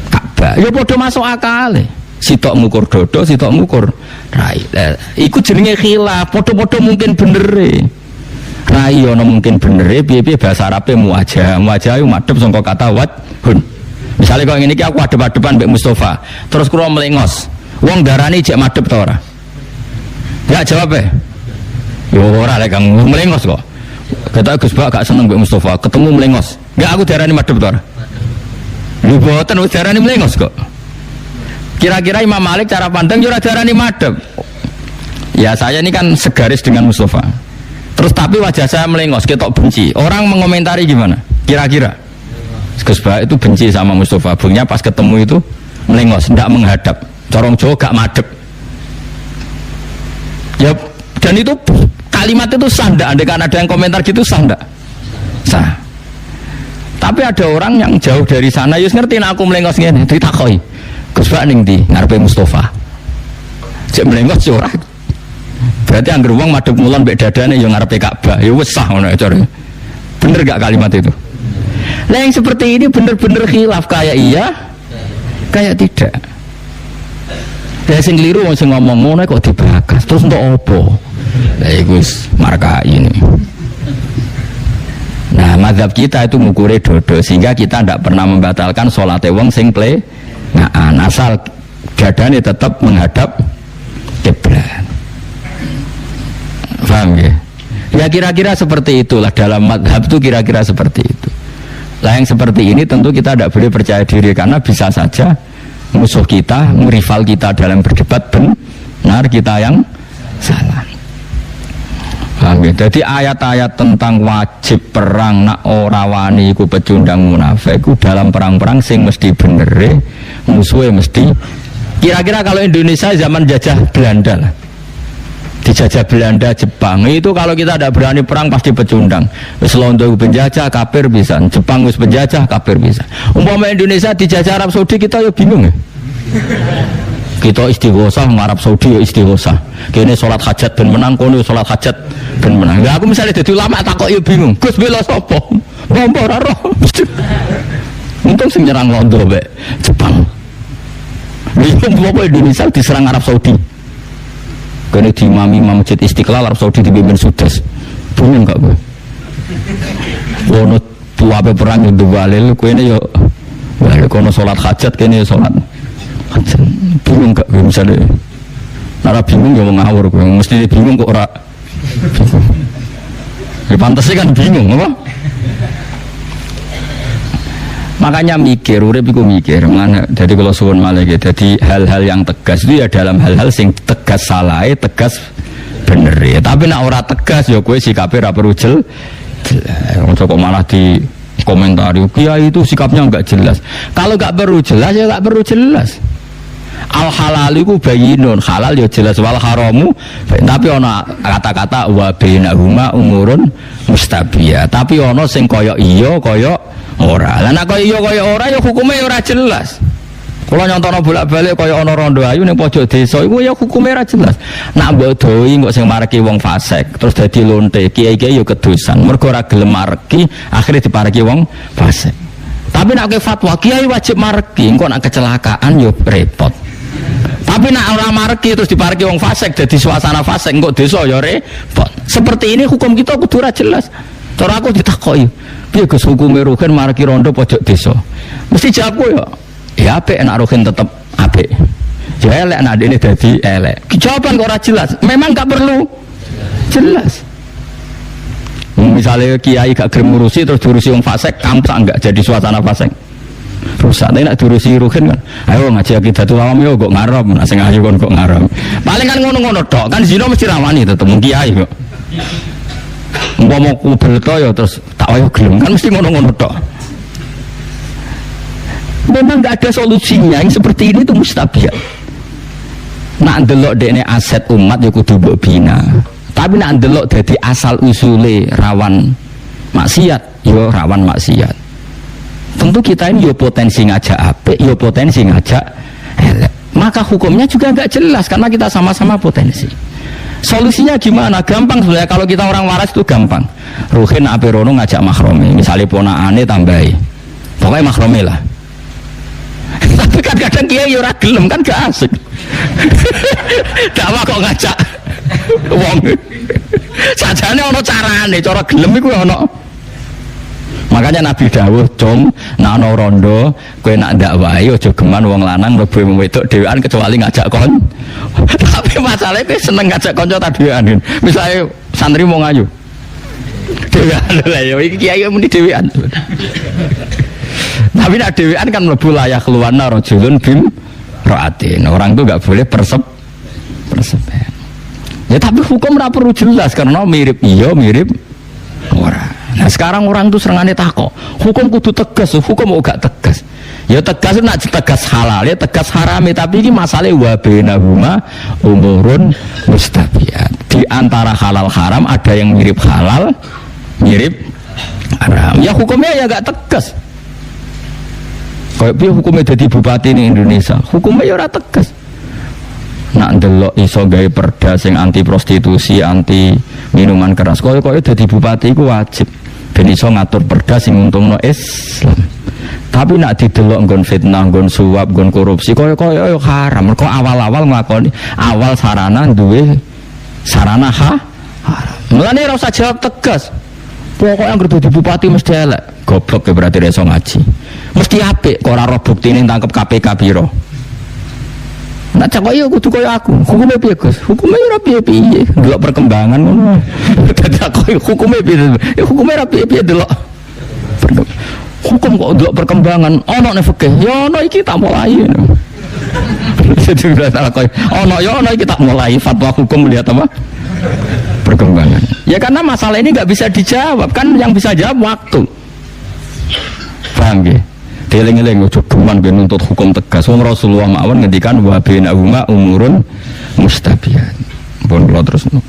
Ka'bah. Ya padha masuk akal. Sitok ngukur dodo, sitok ngukur rai. Iku jenenge khilaf, padha-padha mungkin bener rai ono mungkin bener piye-piye bahasa Arabe muwajah. Muwajah iku madhep sangka kata wajhun. Misalnya kalau ini aku adep-adepan mbek Mustafa, terus kula melengos. Wong darani jek madhep ta ora? Enggak jawab yo ora lek kang melengos kok. Kata Gus Bak gak seneng mbek Mustafa, ketemu melengos. Enggak aku darani madhep ta ora? Lho boten wis darani melengos kok. Kira-kira Imam Malik cara pandang yo ora darani madhep. Ya saya ini kan segaris dengan Mustafa. Terus tapi wajah saya melengos, ketok benci. Orang mengomentari gimana? Kira-kira Gus Bak itu benci sama Mustafa. Bungnya pas ketemu itu melengos, tidak menghadap. Corong Jawa gak madep. Ya, dan itu kalimat itu sah ndak? Andaikan ada yang komentar gitu sah ndak? Sah. Tapi ada orang yang jauh dari sana, yus ngerti aku melengos ngene, ditakoi. Gus Bak ning ndi? Ngarepe Mustafa. Cek melengos yo ora. Berarti angger wong madhep ngulon mbek dadane ya ngarepe Ka'bah. Ya wis sah ngono cara. Bener gak kalimat itu? Lah yang seperti ini bener-bener khilaf kayak iya, kayak tidak. Lah sing keliru wong sing ngomong ngono kok dibakas. Terus untuk opo? Lah iku wis marka ini. Nah, mazhab kita itu ngukure dodo sehingga kita tidak pernah membatalkan salate wong sing plengaan asal dadane tetap menghadap kiblat. Paham ya? Ya kira-kira seperti itulah dalam madhab itu kira-kira seperti itu. Lah yang seperti ini tentu kita tidak boleh percaya diri karena bisa saja musuh kita, rival kita dalam berdebat benar kita yang salah. Paham ya? Jadi ayat-ayat tentang wajib perang nak ora wani iku pecundang munafik iku dalam perang-perang sing mesti bener musuhnya mesti. Kira-kira kalau Indonesia zaman jajah Belanda lah. dijajah Belanda, Jepang. Itu kalau kita tidak berani perang pasti pecundang. Wis londo penjajah kafir bisa, Jepang wis penjajah kafir bisa. Umpama Indonesia dijajah Arab Saudi kita ya bingung ya. Kita istighosah Arab Saudi ya istighosah. Kene salat hajat ben menang, kono salat hajat ben menang. Lah aku misalnya dadi ulama takok ya bingung. Gus bela sapa? Mbok ora roh. Untung sing nyerang londo mek Jepang. Umpama Indonesia diserang Arab Saudi. Kene diimami Imam Masjid Istiqlal Arab Saudi dipimpin Sudes. Bingung gak kowe? Ono tuape perang yo duwalil kowe yo wale kono salat hajat kene salat hajat. Bingung gak kowe misale. Ora bingung yo ngawur kowe. Mesti bingung kok ora. Ya pantes kan bingung apa? Makanya mikir, urip iku mikir. Mana jadi kalau suwun malah gitu. Jadi hal-hal yang tegas itu ya dalam hal-hal sing tegas salah, tegas bener ya. Tapi nak ora tegas ya kowe sikape ra perlu jelas. Kok malah di komentari kiai itu sikapnya enggak jelas. Kalau enggak perlu jelas ya enggak perlu jelas. Al halal iku bayinun, halal ya jelas, wal haramu. Tapi ana kata-kata wa bainahuma umurun mustabiyah. Tapi ana sing kaya iya kaya ora. Lah nek kaya kaya ora ya hukume ora jelas. Kula nyontono bolak-balik kaya ana rondo ayu ning pojok desa iku ya hukume ora jelas. Nak mbok doi kok sing mareki wong fasik terus dadi lonte, kiai-kiai ya kedosan. Mergo ora gelem mareki, akhire dipareki wong fasik. Tapi nek fatwa kiai wajib mareki, engko nek kecelakaan ya repot. Tapi nak orang mareki terus dipareki wong fasik dadi suasana fasik engko desa ya repot. Seperti ini hukum kita kudu ora jelas. Cara aku ditakoki, piye Gus hukume rugen mareki rondo pojok desa? Mesti jawabku ya apik nek rugen tetep apik. Ya elek nek dene dadi elek. Jawaban kok ora jelas. Memang gak perlu jelas. Misalnya kiai gak gelem ngurusi terus diurusi wong fasik, kampak enggak jadi suasana fasik. Rusak, tapi nak diurusi rugen kan. Ayo ngaji akidatul awam yo kok ngarep, nak sing ayu kon kok ngarep. Paling kan ngono-ngono tok, kan zina mesti rawani tetep kiai kok. Umpama kubel to ya terus tak wayo gelem kan mesti ngono-ngono tok. Memang enggak ada solusinya yang seperti ini itu mustabih. Nak ndelok dekne aset umat ya kudu mbok bina. Tapi nak ndelok dadi asal usule rawan maksiat, yo rawan maksiat. Tentu kita ini yo potensi ngajak apik, yo potensi ngajak elek. Maka hukumnya juga enggak jelas karena kita sama-sama potensi. Solusinya gimana? Gampang sebenarnya kalau kita orang waras itu gampang. Ruhin ape rono ngajak mahrome, misalnya ponakane tambahi. Pokoknya mahrome lah. Tapi kan kadang kiai ora gelem kan gak asik. Dakwah kok ngajak wong. Sajane ana carane, cara gelem iku ana. Makanya Nabi dawuh, "Com, nek ana rondo, kowe nak ndakwahi aja geman wong lanang mlebu wedok dhewean kecuali ngajak kon." Tapi masalahnya kowe seneng ngajak kanca ta dhewean. Misale santri mau ngayu. Dhewean lha ya iki kiai muni dhewean. Tapi nak dhewean kan mlebu layak keluarna rajulun bim raatin. Orang itu enggak boleh persepen. Ya tapi hukum ora perlu jelas karena mirip iya mirip ora. Nah sekarang orang itu serangane takok, hukum kudu tegas, hukum kok gak tegas. Ya tegas nak tegas halal, ya tegas haram, tapi ini masalah wa bainahuma umurun mustabiyat. Di antara halal haram ada yang mirip halal, mirip haram. Ya hukumnya ya gak tegas. Kayak piye hukumnya jadi bupati di Indonesia, hukumnya ya ora tegas. Nak ndelok iso gawe perda sing anti prostitusi, anti minuman keras. Kaya dadi bupati iku wajib ben iso ngatur perda sing untungno Islam. Tapi nak didelok nggon fitnah, nggon suap, nggon korupsi kaya haram. Mergo awal-awal nglakoni awal sarana duwe sarana haram. Mulane ora usah jawab tegas. Pokoknya anggere dadi bupati mesti elek. Goblok ke berarti iso ngaji. Mesti apik kok ora roh buktine tangkep KPK piro. Nah cak iya kudu kaya aku. Hukumnya piye Gus? Hukumnya ora piye-piye. Delok perkembangan ngono. Dadi aku hukumnya piye? Ya hukumnya ora piye-piye delok. Hukum kok delok perkembangan. Ono nek fikih. Ya ono iki tak mulai. Jadi berasa kaya ono ya ono iki tak mulai fatwa hukum lihat apa? Perkembangan. Ya karena masalah ini enggak bisa dijawab. Kan yang bisa jawab waktu. Paham nggih? Eling-eling ojo geman ben nuntut hukum tegas. Wong Rasulullah mawon ngendikan wa bainahuma umurun mustabiyat. pun kula terusno.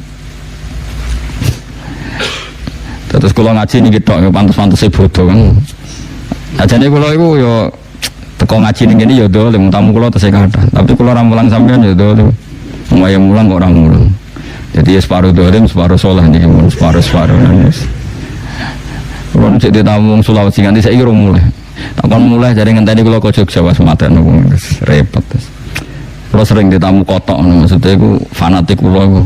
Terus kula ngaji niki tok pantes-pantese bodho kan. Ajane kula iku yo teko ngaji ning kene yo dolim tamu kula tesih kathah. Tapi kula ora mulang sampean yo dolim. Wong mulang kok ora mulang. Jadi ya separuh dolim, separuh saleh niki separuh nangis. Kula cek ditamu Sulawesi nganti saiki ora mulai. Takon mulai dari ngenteni kula ke Jogja Mas Sumatera niku repot. Kula sering ditamu kotok maksudnya iku fanatik kula iku.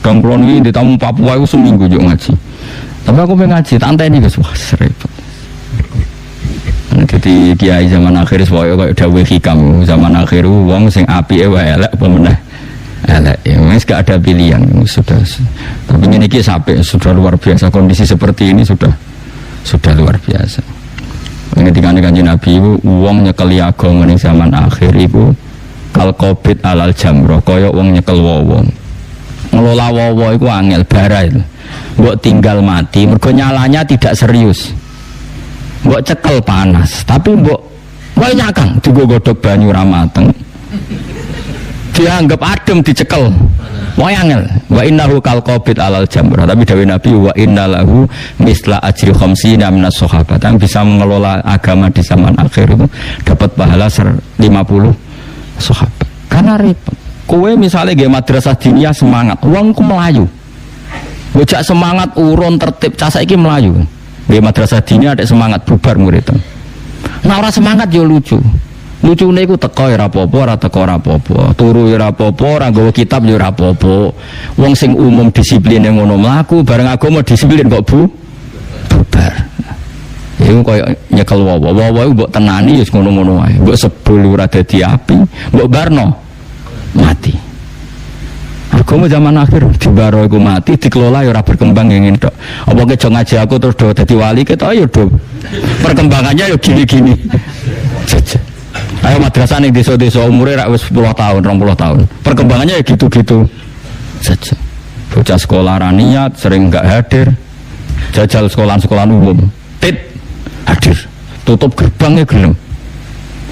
Dong kula niki ditamu Papua iku seminggu yo ngaji. Tapi aku pengen ngaji, tak anteni guys, wah repot. Jadi kiai zaman akhir semuanya kayak dawuh hikam, zaman akhir wong sing apike wae elek apa meneh. Elek, ya wis gak ada pilihan sudah. Tapi ini sampai sudah luar biasa, kondisi seperti ini sudah luar biasa. Ketika Kanjeng Nabi itu wong nyekeli agama ning zaman akhir iku kal covid alal jamro, kaya wong nyekel wong. Ngelola wong iku angel bara itu. Mbok tinggal mati, mergo nyalanya tidak serius. Mbok cekel panas, tapi mbok wae nyakang digo godhog banyu ra mateng. Dianggap adem dicekel. Wae angel. Wa innahu kal qabid alal jamrah. Tapi dawuh Nabi wa innalahu misla ajri khamsina minas sahabat. Yang bisa mengelola agama di zaman akhir itu dapat pahala 50 sahabat. Karena repot. Kowe misalnya nggih madrasah diniyah semangat, wong ku melayu. Bocah semangat urun tertib cah saiki melayu. Di madrasah diniyah ada semangat bubar muridnya. Nah orang semangat yo lucu. Lucune iku teko ya ora apa-apa, ora teko ora apa-apa. Turu ya ora apa-apa, ora nggawa kitab ya ora apa-apa. Wong sing umum disiplin yang ngono mlaku, bareng agama disiplin kok bubar. Iku koyo nyekel wawa. Wawa iku mbok tenani ya ngono-ngono wae. Mbok sebul ora dadi api, mbok barno mati. Agama zaman akhir dibaro iku mati dikelola ya ora berkembang ngene tok. Apa ke jo ngaji aku terus do dadi wali ketok ya do. Perkembangannya ya gini-gini. Ayo madrasah ning desa-desa umure rak wis 10 tahun, 20 tahun. Perkembangannya ya gitu-gitu saja. Bocah sekolah ra niat, sering enggak hadir. Jajal sekolah-sekolah umum. Hadir. Tutup gerbangnya gelem.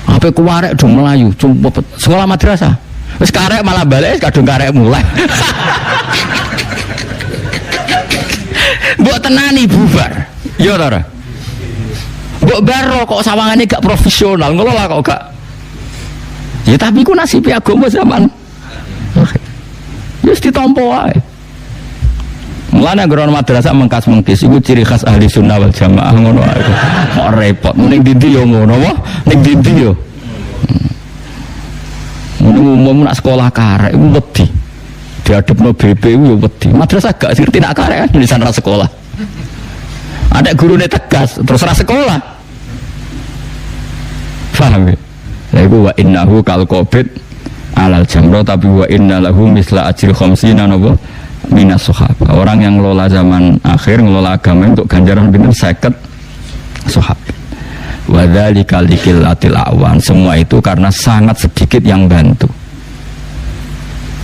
Ape ku arek do melayu, cumpet sekolah madrasah. Wis karek malah balik kadung karek mulai. Mbok tenani bubar. Ya ta ora? Mbok baro kok sawangane gak profesional, ngelola kok gak. Ya tapi ku nasibe agama zaman. Wis ditampa wae. Mulane grono madrasah mengkas-mengkis iku ciri khas ahli sunnah wal jamaah ngono ae. Kok repot. Ning ndi yo ngono apa? Ning ndi yo. Umum nak sekolah karek iku wedi. Diadepno BP iku wedi. Madrasah gak ngerti nak karek tulisan ra sekolah. Ada gurune tegas terus ra sekolah. Paham ya? Lha iku wa innahu kal qabid alal jamro tapi wa innalahu misla ajri khamsina napa minas sahabat. Orang yang ngelola zaman akhir ngelola agama untuk ganjaran pinten 50 sahabat. Wa dzalika liqillatil awan. Semua itu karena sangat sedikit yang bantu.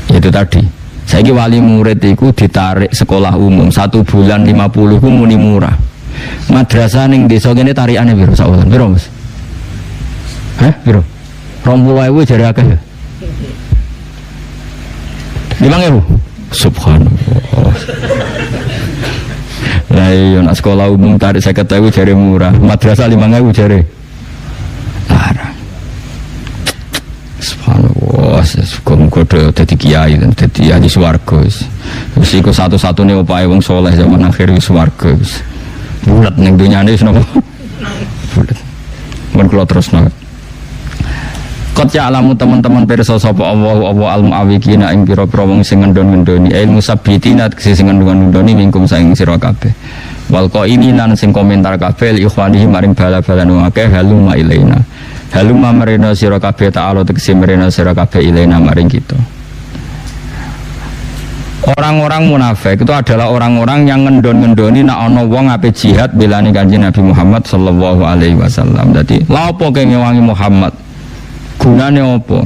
Itu tadi. Saiki wali murid itu ditarik sekolah umum 1 bulan 50 ku muni murah. Madrasah ning desa kene tarikane piro sak wulan? Piro, Mas? Hah? Piro? 20.000 jare akeh ya? 5.000. Subhanallah. Lah iya nak sekolah umum tarik 50.000 jare murah, madrasah 5.000 jare larang. Subhanallah, muga-muga dadi kiai dan dadi ahli swarga wis. Wis iku satu-satune opahe wong saleh zaman akhir wis swarga wis. Bulat ning dunyane wis napa? Bulat. Mun kula terusno. Qad ya'lamu teman-teman pirsa sapa Allah al-mu'awwiqina ing pira-pira wong sing ngendon-ngendoni ilmu sabbitina sing ngendon-ngendoni mingkum saing sira kabeh. Wal qailina sing komentar kabeh ikhwanihi maring bala-balan akeh haluma ilaina. Haluma marina sira kabeh ta'ala tegese marina sira kabeh ilaina maring kita. Orang-orang munafik itu adalah orang-orang yang ngendon-ngendoni nek ana wong ape jihad belani Kanjeng Nabi Muhammad sallallahu alaihi wasallam. Dadi lha apa kene ngewangi Muhammad? Gunane apa?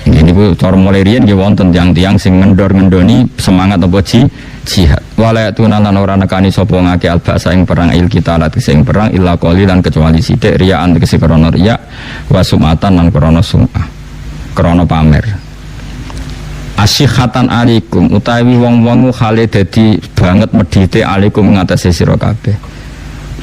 Ini bu cara mulai riyen nggih wonten tiang-tiang sing ngendor-ngendoni semangat apa jihad. Wala tunalan ora nekani sapa ngake albasa ing perang il kita lat sing perang illa qalilan kecuali sithik riyaan tegese krana riya wa sumatan lan krana sum'ah. Krana pamer. Asyihatan alaikum utawi wong-wong khale dadi banget medhite alaikum ngatasi sira kabeh.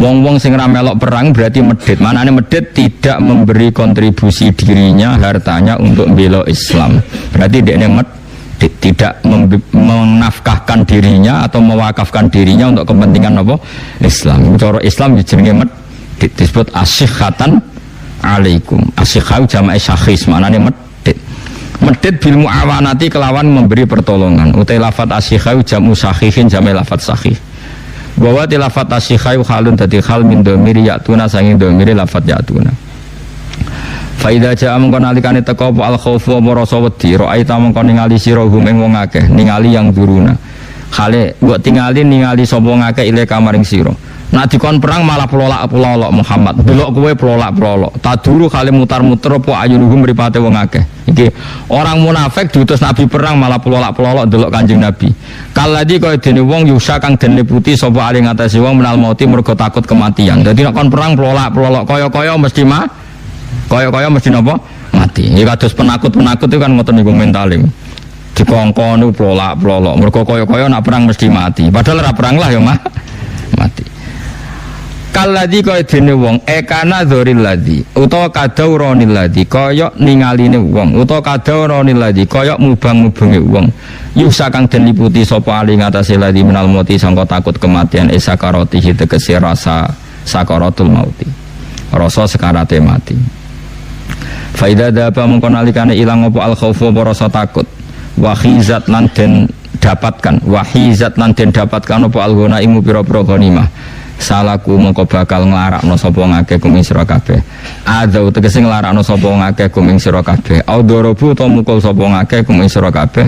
Wong-wong sing ra melok perang berarti medhit. Manane medhit tidak memberi kontribusi dirinya, hartanya untuk bela Islam. Berarti dekne medhit tidak menafkahkan dirinya atau mewakafkan dirinya untuk kepentingan apa? Islam. Cara Islam jenenge medhit disebut asyihatan alaikum. Asyihau jama'i syakhis manane medhit. Medhit bil muawanati kelawan memberi pertolongan. Utai lafat asyihau jamu syahihin jama'i lafat sahih. Bahwa tilafat asyikhayu halun dadi hal min domiri ya'tuna sanging domiri lafat ya'tuna. Faida ja'a mengko nalikane teka apa al khaufu apa rasa wedi ra'aita mengko ningali sira hum ing wong akeh ningali yang duruna. Khale mbok tingali ningali sapa ngakeh ile kamaring sira. Nak dikon perang malah pelolak-pelolok Muhammad. Delok kowe pelolak-pelolok. Taduru khale mutar-muter apa ayunuhum mripate wong akeh. Iki orang munafik diutus Nabi perang malah pelolak-pelolok delok Kanjeng Nabi. Kaladi kaya dene wong yusa kang den liputi sapa ali ngatasi wong menal mauti mergo takut kematian. Dadi nek kon perang pelolak-pelolok kaya-kaya mesti kaya-kaya mesti napa? Mati. Ya kados penakut-penakut itu kan ngoten niku mentale. Dikongkon niku pelolak-pelolok mergo kaya-kaya nak perang mesti mati. Padahal ora perang lah ya mati. Kaladi kaya dene wong ekana dzoril ladzi utawa kadauronil ladzi kaya ningaline wong utawa kadauronil ladzi kaya mubang-mubange wong yusa kang den liputi sapa ali ngatasé ladzi menal mati sangka takut kematian esakaroti tegese rasa sakaratul mauti rasa sekarate mati. Faida daba mengko nalikane ilang apa al khaufu apa rasa takut wahizat lan den dapatkan wahizat lan den dapatkan apa al ghanaim pira-pira ghanimah salaku mengko bakal nglarakno sapa ngakeh kum ing sira kabeh. Adzau tegese nglarakno sapa ngakeh kum ing sira kabeh. Audorobu to mukul sapa ngakeh kum ing sira kabeh.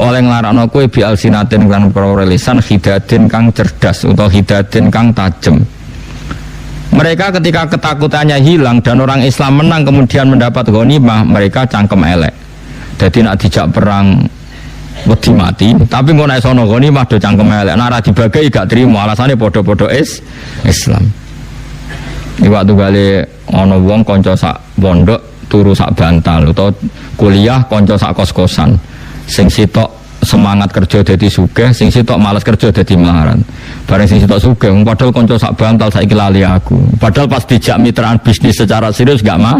Oleh nglarakno kowe bi alsinatin kan perkara lisan hidatin kang cerdas utawa hidatin kang tajem. Mereka ketika ketakutannya hilang dan orang Islam menang kemudian mendapat ghanimah, mereka cangkem elek. Jadi nak dijak perang wedi mati, tapi ngono nek sono ghanimah do cangkem elek. Nek ora dibagi gak trimo, alasane padha-padha Islam. Iki waktu gale ana wong kanca sak pondok turu sak bantal utawa kuliah kanca sak kos-kosan. Sing sitok semangat kerja dadi sugih, sing sitok malas kerja dadi melarat. Bareng sing sitok sugih, padahal kanca sak bantal saiki lali aku. Padahal pas dijak mitraan bisnis secara serius gak mau.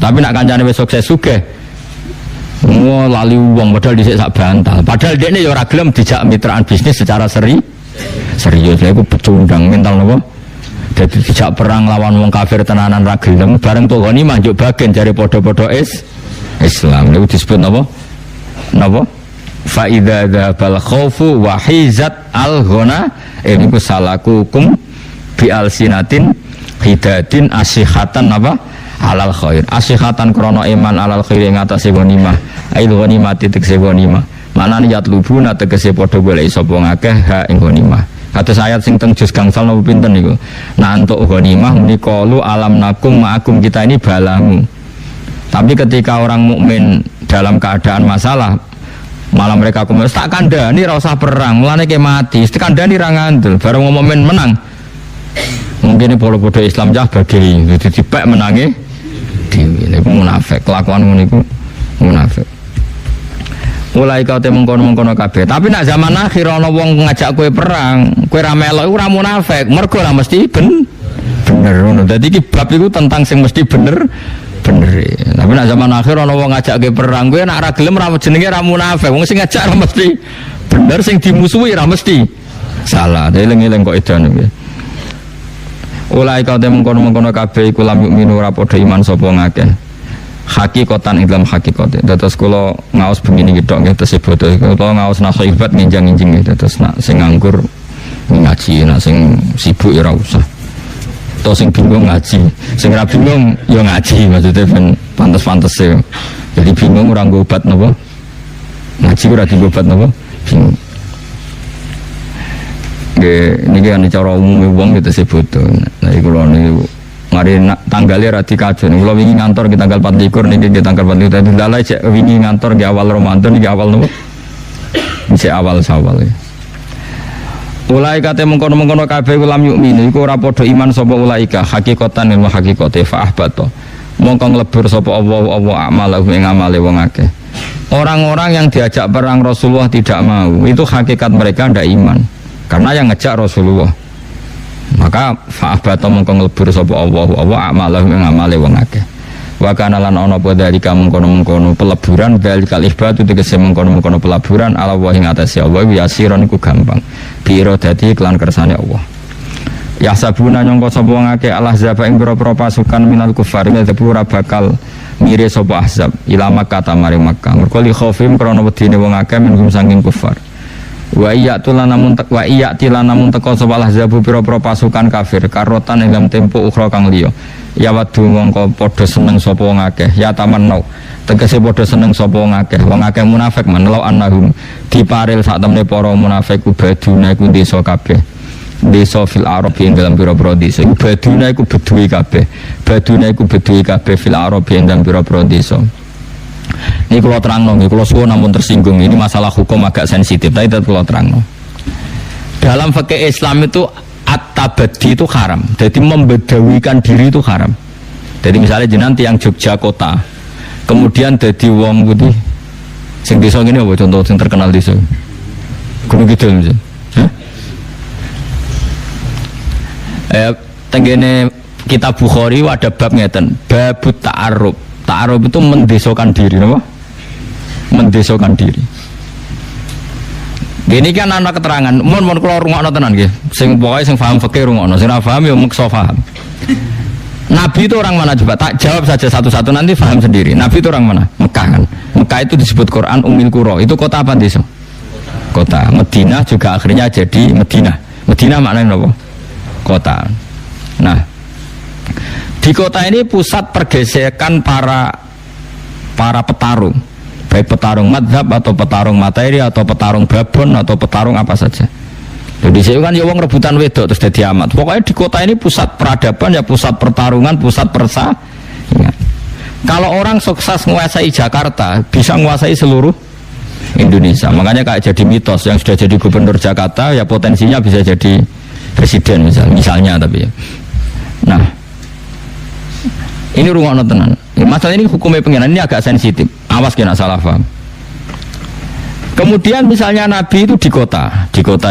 Tapi nak kancane wis sukses sugih, lali uang padahal dhisik sak bantal. Padahal dekne ya ora gelem dijak mitraan bisnis secara serius. Lha iku pecundang mental napa? Dadi dijak perang lawan wong kafir tenanan ra gelem, bareng to ghanimah njuk bagian jare padha-padha Islam. Lha disebut napa? Fa idza dzabal khaufu wa hizat al ghana iku salakukum bi alsinatin hidatin asihatan apa? Alal khair. Asihatan krono iman alal khair ing atase ghanimah. Ail ghanimati tegese ghanimah. Manane yatlubuna tegese padha golek sapa ngakeh ha ing ghanimah. Kados ayat sing teng juz gangsal napa pinten niku. Nah entuk ghanimah menika lu alam nakum ma'akum kita ini balamu. Tapi ketika orang mukmin dalam keadaan masalah malah mereka kumpul tak kandhani ra usah perang, mulane ke mati. Tak kandhani ra ngandel, bareng momen menang. Mungkin podo-podo Islam cah bagi dipek menangi dhewe. Niku munafik, kelakuan ngono niku munafik. Mulai kau te mengkono-mengkono kabeh. Tapi nak zaman akhir ana wong ngajak kowe perang, kowe ra melok iku ora munafik, mergo ora mesti bener ngono. Dadi iki bab iku tentang sing mesti bener. Tapi nak zaman akhir ana wong ngajak kowe perang, kowe nak ra gelem ra jenenge ra munafik. Wong sing ngajak ra mesti bener, sing dimusuhi ra mesti salah. Eling-eling kok edan iki. Ulai kau te mengkono-mengkono kabeh iku lam minu ora padha iman sapa ngakeh. Hakikatan ing dalam hakikate. Dados kula ngaos begini gitu nggih tesih bodoh kula ngaos nasihat nginjang-injing nggih dados nak sing nganggur ngaji, nak sing sibuk ya ora usah. To sing bingung ngaji, sing ora bingung ya ngaji maksudnya ben pantes-pantese. Jadi bingung ora nggo obat napa? Ngaji ora dienggo obat napa? Bingung. Niki kan cara umum wong gitu sih bodoh. Nah iku lho niku mari tanggalnya ra dikajon. Kula wingi ngantor ki tanggal 24 niki ki tanggal 24 tadi lalai cek wingi ngantor di awal Ramadan iki awal nopo? Cek awal Syawal. Ulai kate mengkono-mengkono kabeh ulam yukmin iku ora padha iman sapa ulaika hakikatan ilmu hakikate fa ahbato. mongko nglebur sapa Allah amalahum ing amale wong akeh. Orang-orang yang diajak perang Rasulullah tidak mau, itu hakikat mereka ndak iman. Karena yang ngejak Rasulullah. Maka fa'abata mongko nglebur sapa Allah amalahum ing amale wong akeh. Wa kana lan ana apa dalika mengkono-mengkono peleburan dalikal ihbatu tegese mengkono-mengkono peleburan ala wa ing atase Allah yasiron iku gampang. Biro dadi kelan kersane Allah. Ya sabuna nyangka sapa wong akeh al-ahzab ing pira-pira pasukan minal kufar ora bakal mire sapa ahzab ila Makkah tamari Makkah. Mergo li khaufim krana wedine wong akeh minhum saking kufar. Wa iyatula namun teko sapa ahzab pira-pira pasukan kafir karotan ing dalam tempo ukhra kang liya. Ya wadu mongko padha seneng sapa wong akeh ya tamannau tegese padha seneng sapa wong akeh munafik manlau annahum diparil sak temne para munafik kubaduna iku desa kabeh desa fil arab ing dalam pira-pira desa baduna iku beduwi kabeh fil arab ing dalam pira-pira desa. Ini kalau terangno nggih kula suwun namun tersinggung ini masalah hukum agak sensitif tapi tetap kula terangno. Dalam fikih Islam itu at-tabaddi itu haram. Jadi membedawikan diri itu haram. Jadi misalnya jenengan tiyang Jogja kota, kemudian jadi wong putih sing desa ngene apa contoh sing terkenal desa? Gunung Kidul misalnya. Tenggene kitab Bukhari ada bab ngeten, babut ta'arruf. Ta'arruf itu mendesokan diri, apa? Mendesokan diri. Gini kan anak keterangan, mohon kalau rungokno tenan nggih. Sing pokoke sing paham fikih rungokno, sing ora paham ya meksa paham. Nabi itu orang mana coba? Tak jawab saja satu-satu nanti paham sendiri. Nabi itu orang mana? Mekah kan. Mekah itu disebut Quran Ummul Qura. Itu kota apa desa? Kota. Madinah juga akhirnya jadi Madinah. Madinah maknanya apa? Kota. Nah, di kota ini pusat pergesekan para petarung. Baik petarung madhab atau petarung materi atau petarung babon atau petarung apa saja. Jadi saya kan ya wong rebutan wedok terus jadi amat. Pokoknya di kota ini pusat peradaban ya pusat pertarungan, pusat persaingan. Kalau orang sukses menguasai Jakarta bisa menguasai seluruh Indonesia. Makanya kayak jadi mitos yang sudah jadi gubernur Jakarta ya potensinya bisa jadi presiden misalnya tapi ya. Nah, ini rungokno tenan. Masalah ini hukumnya pengiran ini agak sensitif. Awas kena salah paham. Kemudian misalnya Nabi itu di kota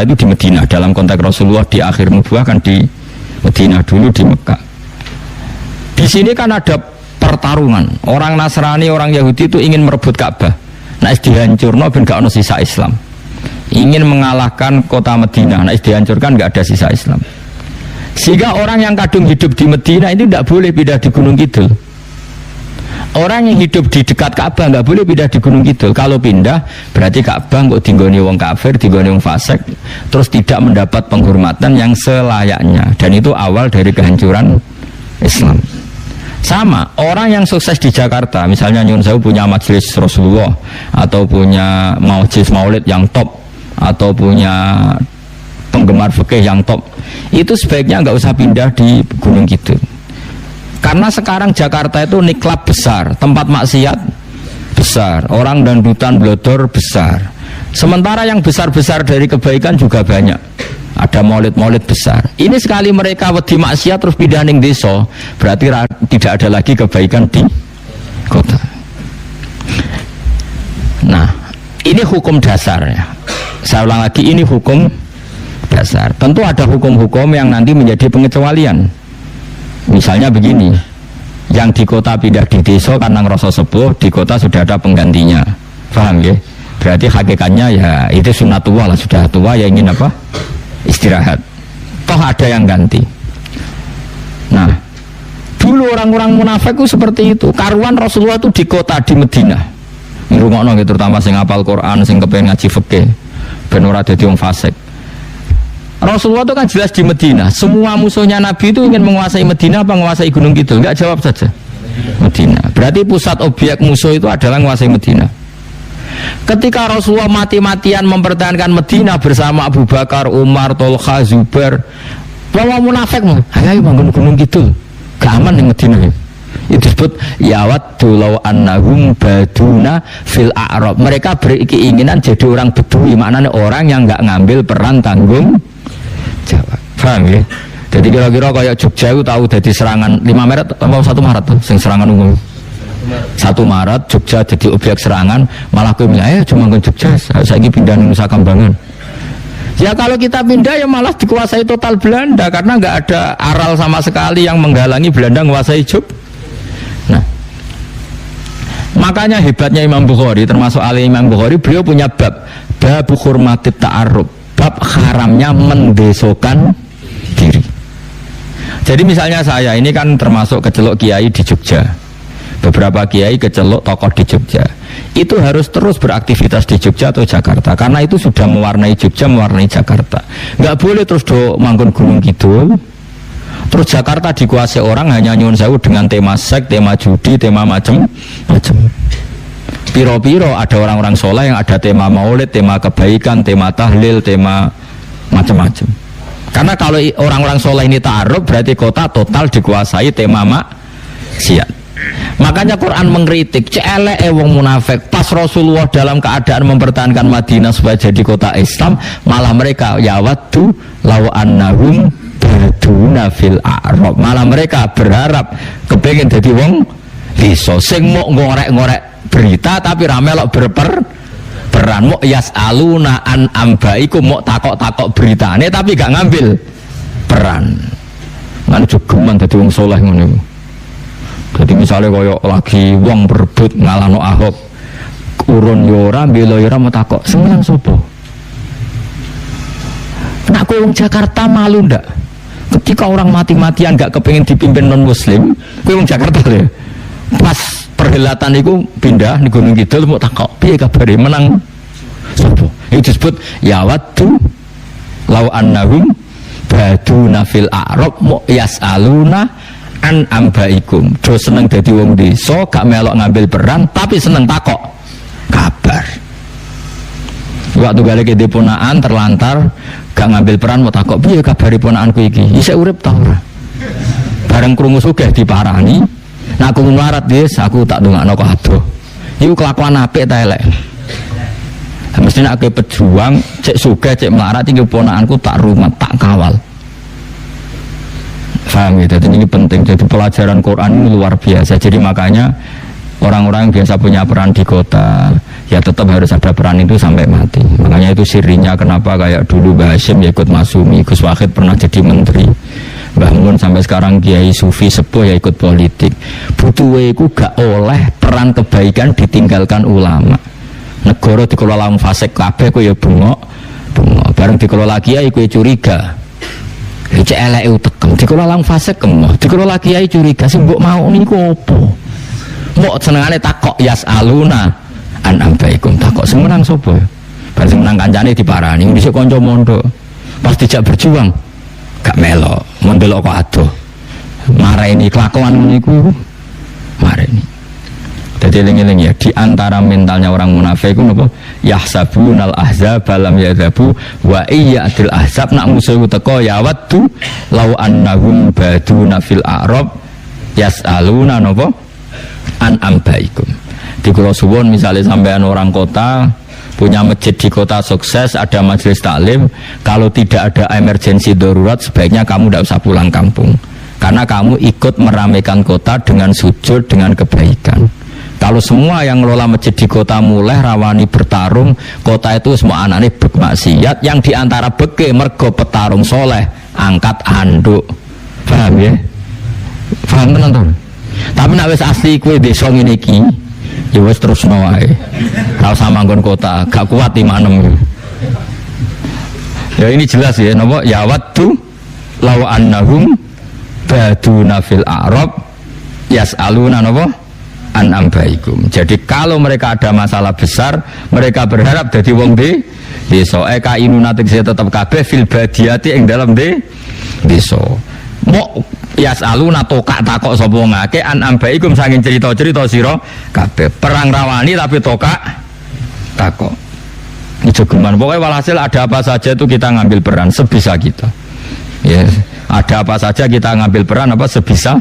itu di Madinah. Dalam konteks Rasulullah di akhir nubuwah kan di Madinah dulu di Mekah. Di sini kan ada pertarungan. Orang Nasrani, orang Yahudi itu ingin merebut Ka'bah. Nah, dihancurno ben gak ono sisa Islam. Ingin mengalahkan kota Madinah. Nah, dihancurkan gak ada sisa Islam. Sehingga orang yang kadung hidup di Madinah itu tidak boleh pindah di Gunung Kidul. Orang yang hidup di dekat Ka'bah nggak boleh pindah di Gunung Kidul. Kalau pindah berarti Ka'bah kok dinggoni wong kafir, dinggoni wong fasik, terus tidak mendapat penghormatan yang selayaknya. Dan itu awal dari kehancuran Islam. Sama orang yang sukses di Jakarta, misalnya Nyun Sewu punya majelis Rasulullah atau punya majelis Maulid yang top atau punya penggemar fikih yang top, itu sebaiknya nggak usah pindah di Gunung Kidul. Karena sekarang Jakarta itu niklab besar, tempat maksiat besar, orang dangdutan blodor besar. Sementara yang besar-besar dari kebaikan juga banyak. Ada maulid-maulid besar. Ini sekali mereka wedi maksiat terus pindah ning desa, berarti tidak ada lagi kebaikan di kota. Nah, ini hukum dasarnya. Saya ulang lagi, ini hukum dasar. Tentu ada hukum-hukum yang nanti menjadi pengecualian. Misalnya begini, yang di kota pindah di desa karena ngerasa sepuh, di kota sudah ada penggantinya. Paham ya? Berarti hakikatnya ya itu sunatullah lah, sudah tua ya ingin apa? Istirahat. Toh ada yang ganti. Nah, dulu orang-orang munafik itu seperti itu. Karuan Rasulullah itu di kota di Madinah. Ngrungokno gitu, terutama sing hafal Quran, sing kepengen ngaji fikih, ben ora dadi wong fasik. Rasulullah itu kan jelas di Madinah. Semua musuhnya Nabi itu ingin menguasai Madinah apa menguasai Gunung Kidul? Enggak, jawab saja. Madinah. Berarti pusat objek musuh itu adalah menguasai Madinah. Ketika Rasulullah mati-matian mempertahankan Madinah bersama Abu Bakar, Umar, Tolha, Zubair, bahwa munafik mau, ayo bangun Gunung Kidul, gak aman di Madinah. Itu disebut yawaddu law annahum baduna fil a'rab. Mereka berkeinginan jadi orang Bedui, maknanya orang yang nggak ngambil peran tanggung jawab. Paham ya? Jadi kira-kira kayak Jogja itu tahu jadi serangan 5 Maret atau 1 Maret tuh, sing serangan umum. 1 Maret Jogja jadi objek serangan, malah kowe milih cuma ke Jogja, saiki pindah Nusa Kambangan. Ya kalau kita pindah ya malah dikuasai total Belanda karena nggak ada aral sama sekali yang menghalangi Belanda menguasai Jogja. Nah, makanya hebatnya Imam Bukhari, termasuk Ali Imam Bukhari, beliau punya bab hurmatit ta'arruf, bab haramnya mendesokan diri. Jadi misalnya saya ini kan termasuk kecelok kiai di Jogja. Beberapa kiai kecelok tokoh di Jogja. Itu harus terus beraktivitas di Jogja atau Jakarta karena itu sudah mewarnai Jogja, mewarnai Jakarta. Nggak boleh terus manggon Gunung Kidul. Terus Jakarta dikuasai orang hanya nyuwun sewu dengan tema seks, tema judi, tema macam-macam. Piro-piro ada orang-orang soleh yang ada tema maulid, tema kebaikan, tema tahlil, tema macam-macam. Karena kalau orang-orang soleh ini ta'aruf berarti kota total dikuasai tema maksiat. Makanya Quran mengkritik celek wong munafik pas Rasulullah dalam keadaan mempertahankan Madinah supaya jadi kota Islam, malah mereka yawaddu law annahum baduna fil a'rab, malah mereka berharap kepengen jadi wong desa sing mau ngorek-ngorek berita tapi ramelok berperan mau yas'aluna an ambaiku, mau takok-takok beritane tapi gak ngambil peran. Kan jogeman dadi wong saleh ngono iku. Jadi misalnya koyok lagi wong berebut ngalahno Ahok, urun yora, belo yora mau takok, semenang sopo. Nak kowe wong Jakarta malu ndak? Ketika orang mati-matian gak kepengen dipimpin non Muslim, kowe wong Jakarta deh. Pas perhelatan itu pindah di Gunung Kidul mau takok, piye kabare menang sopo? Itu disebut yawaddu law annahum baduna fil a'rab mu yas'aluna an ambaikum. Do seneng dadi wong desa gak melok ngambil peran tapi seneng takok kabar. Waktu gale ke deponaan terlantar gak ngambil peran mau takok piye kabare ponakanku iki isih urip ta ora. Bareng krungu sugih diparani, nek aku melarat wis aku tak ndongakno kok adoh. Iku kelakuan apik ta elek. Mesti nek pejuang cek sugih cek melarat iki ponakanku tak rumat tak kawal. Paham ya, jadi ini penting. Jadi pelajaran Quran ini luar biasa. Jadi makanya orang-orang yang biasa punya peran di kota ya tetap harus ada peran itu sampai mati. Makanya itu sirinya kenapa kayak dulu Mbah Hashim ya ikut Masumi, Gus Wahid pernah jadi menteri, Mbah Mun sampai sekarang Kiai Sufi Sepuh ya ikut politik. Butuhe iku gak oleh peran kebaikan ditinggalkan ulama. Negara dikelola wong fasik kabeh ku ya bengok. Bareng dikelola kiai ku curiga. Cek eleke utekem, dikelola lang fase kemoh, dikelola kiai curiga sing mbok mau niku opo? Mbok senengane takok yas'aluna an ambaikum, takok sing menang sapa? Bar sing menang kancane diparani, dhisik kanca mondok. Pas dijak berjuang gak melok, mendelok kok adoh. Mareni kelakuan niku mareni. Jadi eling-eling ya, di antara mentalnya orang munafik itu napa? Yahsabunal ahzab lam yadhabu wa iyyatil ahzab nak musuh teko ya waddu law annahum baduna fil a'rab yas'aluna napa an ambaikum. Di kula suwun misalnya sampean orang kota punya masjid di kota sukses, ada majelis taklim, kalau tidak ada emergensi darurat sebaiknya kamu tidak usah pulang kampung karena kamu ikut meramaikan kota dengan sujud, dengan kebaikan. Kalau semua yang ngelola masjid di kota mulai rawani bertarung, kota itu semua anaknya bermaksiat, yang diantara beke mergo petarung soleh angkat anduk. Paham ya? Paham tenan to? Tapi nek wis asli kowe desa ngene iki, ya wis terusno wae. Ora usah manggon kota, gak kuat imanem. Ya ini jelas ya, napa ya waddu law annahum baduna fil a'rab yas'aluna napa an ambaikum. Jadi kalau mereka ada masalah besar, mereka berharap jadi wong desa. Eka inuna tegese tetep kabeh fil badiyati ing dalam desa. Mok yasaluna tokak takok sapa ngake an ambaikum saking cerita-cerita sira kabeh. Perang rawani tapi tokak takok. Itu geman. Pokoknya walhasil ada apa saja itu kita ngambil peran sebisa kita. Ya, ada apa saja kita ngambil peran apa sebisa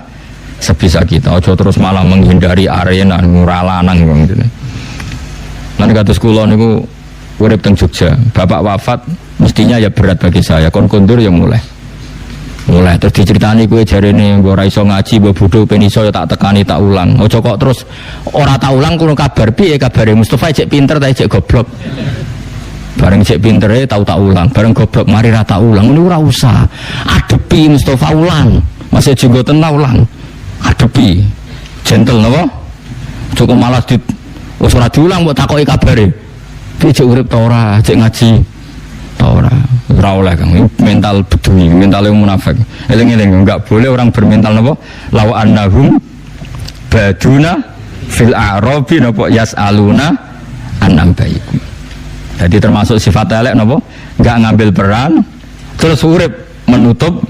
kita. Ojo terus malah menghindari arena nguralanang gitu. Nanti kados kula niku urip teng Jogja, bapak wafat mestinya ya berat bagi saya. Kon kondur ya mulai. Mulai terus diceritani kowe jarene mbok ora iso ngaji, mbok bodho ben iso ya tak tekani tak ulang. Aja kok terus ora tak ulang kulo kabar piye kabare Mustofa cek pinter ta cek goblok. Bareng cek pintere tau tak ulang, bareng goblok mari ra tak ulang. Ini ora usah. Adepi Mustofa ulang. Masih jenggoten ta ulang. Adepi. Gentle napa? Cukup malas di wis ora diulang mbok takoki kabare. Piye cek urip ta ora, cek ngaji. Ora oleh Kang, mental bedui, mental yang munafik. Eling-eling enggak boleh orang bermental napa? Law annahum baduna fil a'rabi napa yasaluna an ambaikum. Jadi termasuk sifat elek napa? Enggak ngambil peran terus urip menutup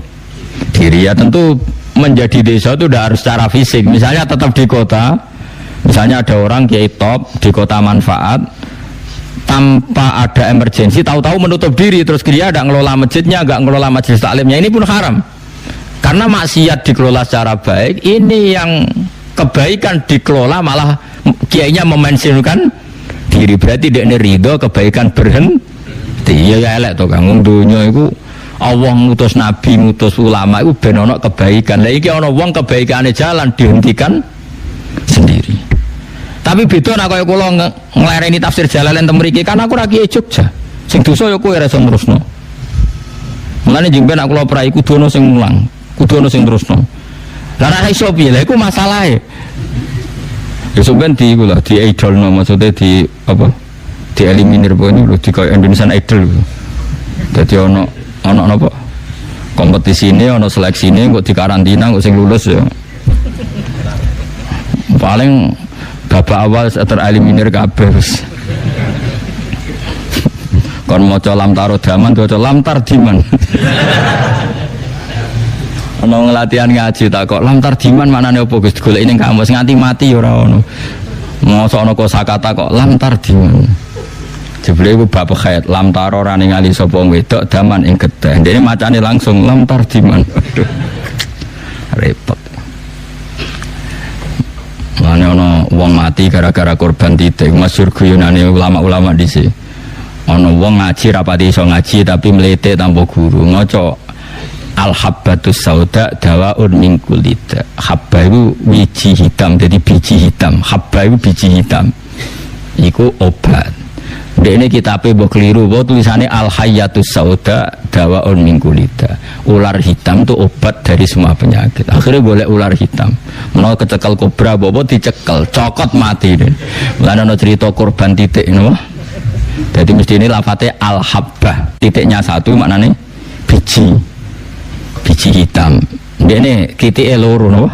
diri. Ya tentu menjadi desa itu udah harus secara fisik. Misalnya tetap di kota, misalnya ada orang kiai top di kota manfaat tanpa ada emergensi, tahu-tahu menutup diri terus dia tidak ngelola masjidnya, nggak ngelola majelis taklimnya, ini pun haram karena maksiat dikelola secara baik. Ini yang kebaikan dikelola malah kiainya memensiunkan diri, berarti dia ini ridho kebaikan berhenti. Ya elek tuh Kang, dunia itu Allah ngutus nabi, ngutus ulama itu ben ono kebaikan. Lah iki ono wong kebaikane jalan dihentikan sendiri. Tapi beda nek kaya kula nglereni tafsir Jalalain teng mriki kan aku ra kiye Jogja. Sing dosa ya kowe ra iso nerusno. Mulane jeng ben aku kula prai kudu ono sing mulang, kudu ono sing terusno. Lah ra iso piye? Lah iku masalahe. Ya sampean di iku lho, di idolno maksudnya di apa? Di eliminir pokoke lho di kaya Indonesian Idol. Dadi ono napa? Kompetisi ini ono seleksi ini kok dikarantina kok sing lulus ya. Paling babak awal tereliminir kabeh wis. Kon maca lam taro daman maca lam tar diman. Ana ngelatihan ngaji tak kok lam tar diman manane opo Gus goleki ning kamus nganti mati ya ora ono. Mosok ana kosakata kok lam tar diman. Jebule iku bab khair lam taro ora ningali sapa wedok daman ing gedhe. Dene macane langsung lam tar diman. Aduh. Repot. Mane ana wong mati gara-gara korban titik. Masyhur guyonane ulama-ulama dhisik. Ana wong ngaji rapati iso ngaji tapi mlete tanpa guru. Ngaca al-habbatus sauda dawaun min kulida. Habba itu biji hitam, jadi biji hitam. Habba itu biji hitam. Iku obat. Dene kitabe mbok kliru, mbok tulisane al-hayyatus sauda dawaun min kulida. Ular hitam itu obat dari semua penyakit. Akhirnya golek ular hitam. Menawa kecekel kobra mbok dicekel, cokot mati den. Lan ana cerita korban titik napa? Jadi mesti ini lafate al-habbah. Titiknya satu maknane biji. Biji hitam. Dene kitike loro napa?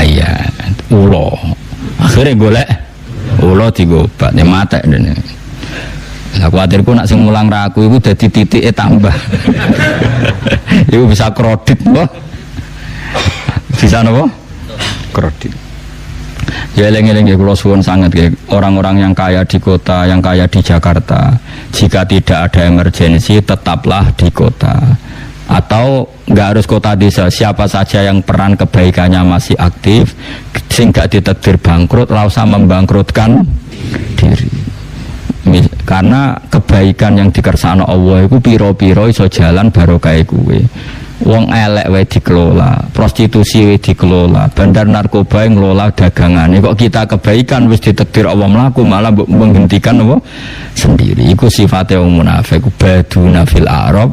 Iya, ulo. Akhirnya golek ulo digo obat, ya matek dene. Lah kuwatirku nak sing mulang ra aku iku dadi titike tambah. Iku bisa kredit apa? Bisa napa? Kredit. Ya eling-eling ya kula suwun sangat ya orang-orang yang kaya di kota, yang kaya di Jakarta. Jika tidak ada emergensi tetaplah di kota. Atau enggak harus kota desa, siapa saja yang peran kebaikannya masih aktif sehingga ditakdir bangkrut, ora usah membangkrutkan diri. Karena kebaikan yang dikersakno Allah itu piro-piro iso jalan barokah kuwe. Wong elek wae dikelola, prostitusi wae dikelola, bandar narkoba yang ngelola dagangane. Kok kita kebaikan wis ditakdir Allah mlaku malah menghentikan apa sendiri. Iku sifate wong munafik, baduna fil a'rab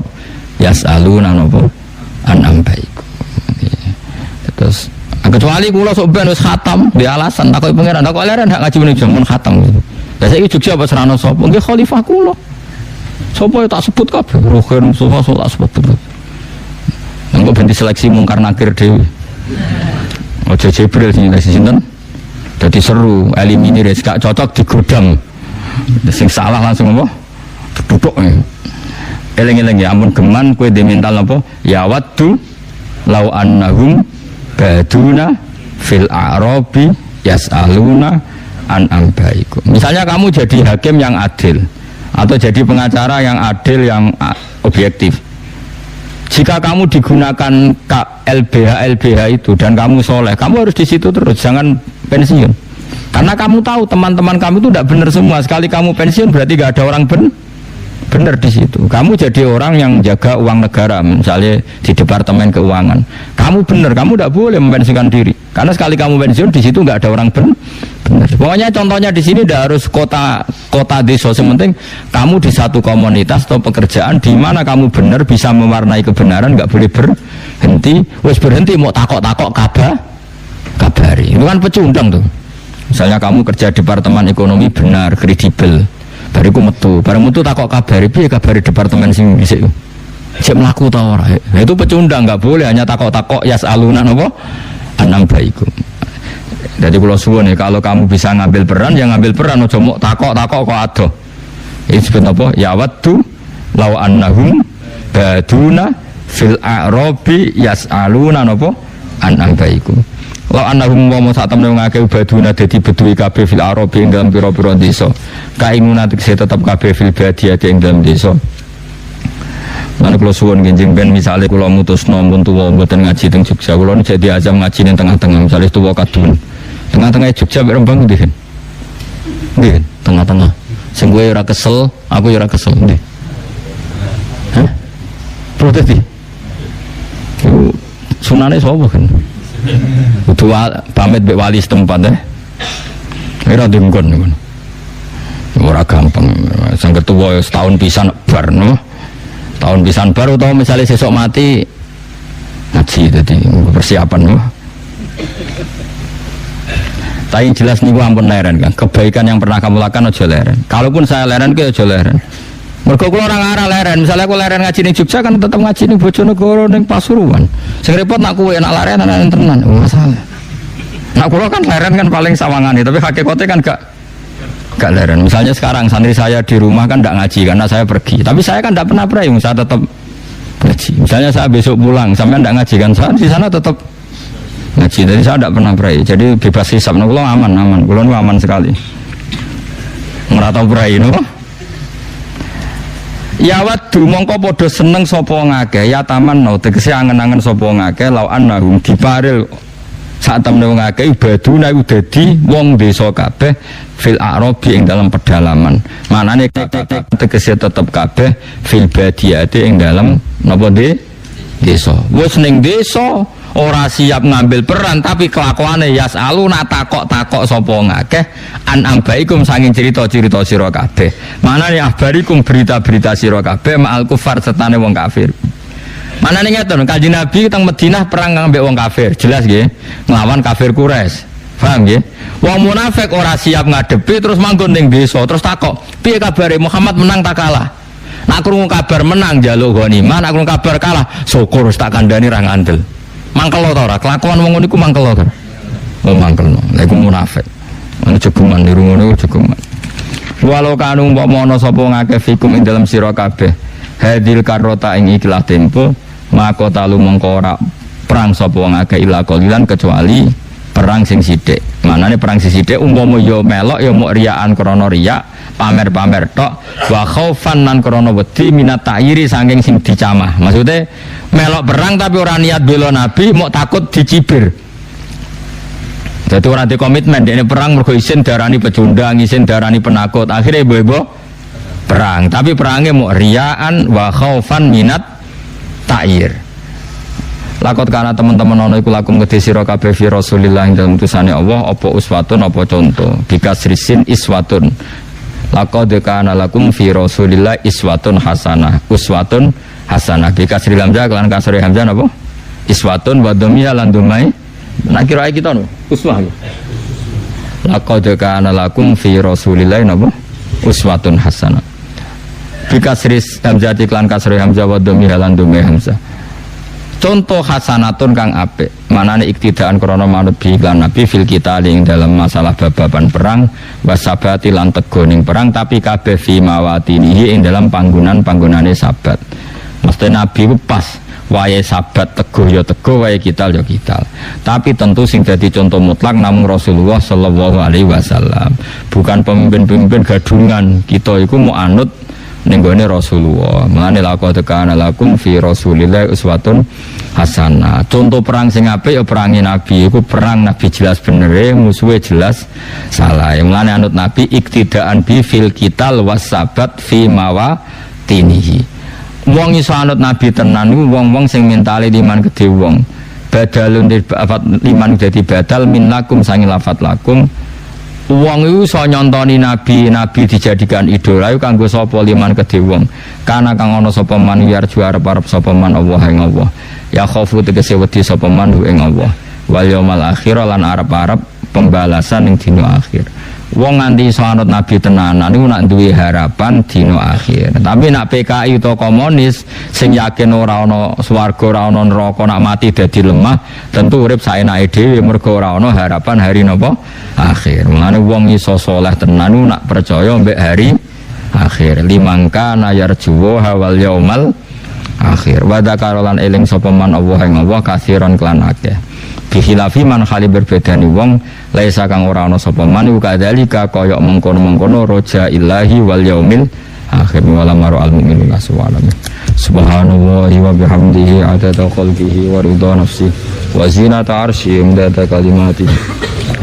yasaluna napa an ambaiku. Terus kecuali kula sok ben wis khatam di alasan takoki pangeran, kok leren ndak ngaji meneh jamun khatam. Lah saiki Jogja apa serana sapa? Nggih khalifah kula. Sapa tak sebut kabeh, Rohin Mustafa tak sebut. Engko ben diseleksi mungkar nakir dhewe. Aja Jibril sing sinten? Dadi seru, eliminir gak cocok digodam. Sing salah langsung apa? Duduk. Eling-eling ya ampun geman kowe dhe mental apa? Ya waddu law annahum baduna fil a'rabi yasaluna an ambaikum. Misalnya kamu jadi hakim yang adil atau jadi pengacara yang adil yang objektif. Jika kamu digunakan LBH itu dan kamu soleh, kamu harus di situ terus, jangan pensiun. Karena kamu tahu teman-teman kamu itu tidak benar semua. Sekali kamu pensiun berarti gak ada orang bener di situ. Kamu jadi orang yang jaga uang negara, misalnya di Departemen Keuangan. Kamu bener, kamu tidak boleh mempensiunkan diri. Karena sekali kamu pensiun di situ nggak ada orang bener. Pokoknya contohnya di sini tidak harus kota desa, yang penting kamu di satu komunitas atau pekerjaan di mana kamu bener bisa mewarnai kebenaran, nggak boleh berhenti. Wes berhenti mau takok kabari. Itu kan pecundang tuh. Misalnya kamu kerja Departemen Ekonomi benar, kredibel, bariku metu, bareng metu takok kabari, piye kabari departemen sing dhisik. Sik mlaku ta ora? Nah, itu pecundang, enggak boleh hanya takok-takok yasaluna napa? Anam baikum. Jadi kula suwun ya, kalau kamu bisa ngambil peran, ya ngambil peran, aja mok takok-takok kok ado. Ini disebut apa? Ya waddu law annahum baduna fil a'rabi yasaluna napa? Anam baikum. Law annahum wa satam nang ngake baduna dadi beduwi kabeh fil arabi ing dalam pira-pira desa. Kainuna tekse tetep kabeh fil badiyati ing dalam desa. Lan kula suwun nggih ben misale kula mutusno mun tuwa mboten ngaji teng Jogja, kula jadi azam ngaji ning tengah-tengah misale tuwa kadun. Tengah-tengah Jogja mek Rembang nggih. Nggih, tengah-tengah. Sing kowe ora kesel, aku ya ora kesel nggih. Hah? Protes iki. Sunane sapa kan? Kudu pamit mbek wali setempat ora dinggon ngono. Ora gampang. Sing ketua setahun pisan bar no. Tahun pisan bar utawa misalnya sesuk mati ngaji dadi persiapan no. Tapi jelas niku ampun leren kan. Kebaikan yang pernah kamu lakukan aja leren. Kalaupun saya leren ki aja leren. Mergo kula ora ngarah leren, misalnya aku leren ngaji ning Jogja kan tetep ngaji ning Bojonegoro ning Pasuruan. Sing repot nak kowe nak leren tenan, masalah. Nak kula kan leren kan paling sawangane, tapi hakikate kan gak leren. Misalnya sekarang santri saya di rumah kan ndak ngaji karena saya pergi. Tapi saya kan ndak pernah prayung, saya tetap ngaji. Misalnya saya besok pulang, sampean ndak ngaji kan, saya di sana tetap ngaji. Jadi saya ndak pernah pray. Jadi bebas hisab. Nah, kula aman. Kula aman sekali. Ora tau pray no. Ya wadu mongko padha seneng sapa ngakeh ya tamanno tegese angen-angen sapa ngakeh law annahum diparil sak temne wong akeh ibaduna iku dadi wong desa kabeh fil a'rabi ing dalam pedalaman. Manane tegese tetep kabeh fil badiyati ing dalam napa desa. Wis ning desa ora siap ngambil peran tapi kelakuane yasaluna takok-takok sapa ngakeh an ambaikum sanging cerita-cerita sira kabeh. Manane ahbarikum berita-berita sira kabeh ma'al kufar setane wong kafir. Manane ngeten Kanjeng Nabi teng Madinah perang ngambek wong kafir, jelas nggih, nglawan kafir Quraisy. Paham nggih? Wong munafik ora siap ngadepi terus manggon ning desa terus takok, "Piye kabare Muhammad menang tak kalah?" Nak krungu kabar menang njaluk ghanimah, nak krungu kabar kalah syukur tak kandhani ra ngandel. Mangkel ta ora? Kelakuan wong niku mangkel ta? Oh mangkel. Lha iku munafik. Ana jegeman niru ngono jegeman. Walau kanu umpama sapa ngakeh fikum ing dalam sira kabeh. Hadil karota ing ikilah tempo, maka talu mengko ora perang sapa ngakeh ila qalilan kecuali perang sing sithik. Manane perang sing sithik umpama ya melok ya mok riyaan krana riya, pamer-pamer tok, wa khaufan lan krana wedi minat ta'iri saking sing dicamah. Maksudnya melok perang tapi ora niat bela Nabi, mok takut dicibir. Jadi orang di komitmen, dia ini perang mergo isin darani pecundang, isin darani penakut. Akhirnya ibu-ibu perang, tapi perangnya mau riyaan wa khaufan minat ta'ir. Lakot karena teman-teman ono iku lakum kedhe sira kabeh fi Rasulillah ing dalem utusane Allah apa uswatun apa contoh. Bikas risin iswatun. Laqad kana lakum fi Rasulillah iswatun hasanah. Uswatun hasanah. Bikas ri hamzah lan kasri hamzah napa? Iswatun wa dhamma lan dhammai. Nak kira kita no uswah. Laqad kana lakum fi Rasulillah napa? Uswatun hasanah. Bikas ri hamzah lan kasri hamzah wa dhamma lan dhammai hamzah. Contoh hasanatun kang apik manane iktidaan krana manut bi lan nabi fil kita ing dalam masalah bababan perang wasabati lan tego ning perang tapi kabeh fi mawatinihi ing dalam panggonane sabat. Mesti nabi ku pas wayahe sabat tego ya tego wayahe kital ya kital. Tapi tentu sing dadi contoh mutlak namung Rasulullah sallallahu alaihi wasallam. Bukan pemimpin-pemimpin gadungan. Kita iku mau anut ning gone Rasulullah. Mane laqad kana lakum fi Rasulillah uswatun hasanah. Contoh perang sing apik ya perangi Nabi. Iku perang Nabi jelas bener, musuhe jelas salah. Mane anut Nabi iktidaan bi fil qital wasabat fi mawa batinihi. Wong iso anut nabi tenan niku wong-wong sing mentale liman kedhe wong. Badalun lafat liman dadi badal min lakum sangi lafat lakum. Wong iku iso nyontoni nabi dijadikan idola iku kanggo sapa liman kedhe wong. Kana kang ana sapa man yarju arep-arep sapa man Allah ing Allah. Ya khofu tegese wedi sapa man ing Allah. Wal yaumil akhir lan arep-arep pembalasan ing dina akhir. Wong nganti iso anut nabi tenanan niku nak duwe harapan dina akhir. Tapi nak PKI utawa komunis sing yakin ora ana swarga, ora ana neraka, nak mati dadi lemah, tentu urip saenake dhewe mergo ora ana harapan hari napa akhir. Mulane wong iso saleh tenan niku nak percaya mbek hari akhir. Limangka nayarjuwa wal yaumal akhir. Wa dzakarolan eling sapa man Allah ing Allah kasiron klan akeh. Bihilafi man khali berbedani wong laisa kang ora ana sapa man iku kadzalika kaya mengkono-mengkono roja ilahi wal yaumil akhir wala maru al mu'minuna subhanallahi wa bihamdihi adada khalqihi wa ridha nafsi wa zinata arsyi imdada kalimati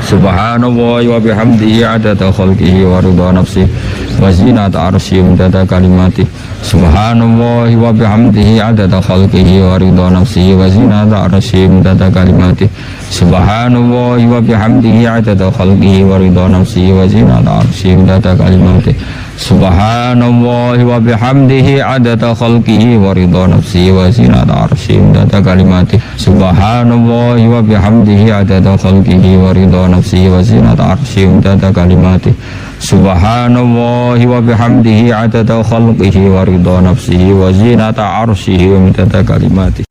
subhanallahi wa bihamdihi adada khalqihi wa ridha nafsi wa zinata arsyi imdada kalimati subhanallahi wa bihamdihi adada khalqihi wa ridha nafsi wa zinata arsyi imdada kalimati subhanallahi wa bihamdihi adada khalqihi wa ridha nafsi wa zinata arsyi imdada kalimati subhanallahi wa bihamdihi adada khalqihi wa ridha nafsi wa zinata arsyi imdada kalimati subhanallahi wa bihamdihi adada khalqihi wa ridha nafsi wa zinata arsyi imdada kalimati subhanallahi wa bihamdihi adada khalqihi wa ridha nafsihi wa zinata arsyihi wa midada kalimati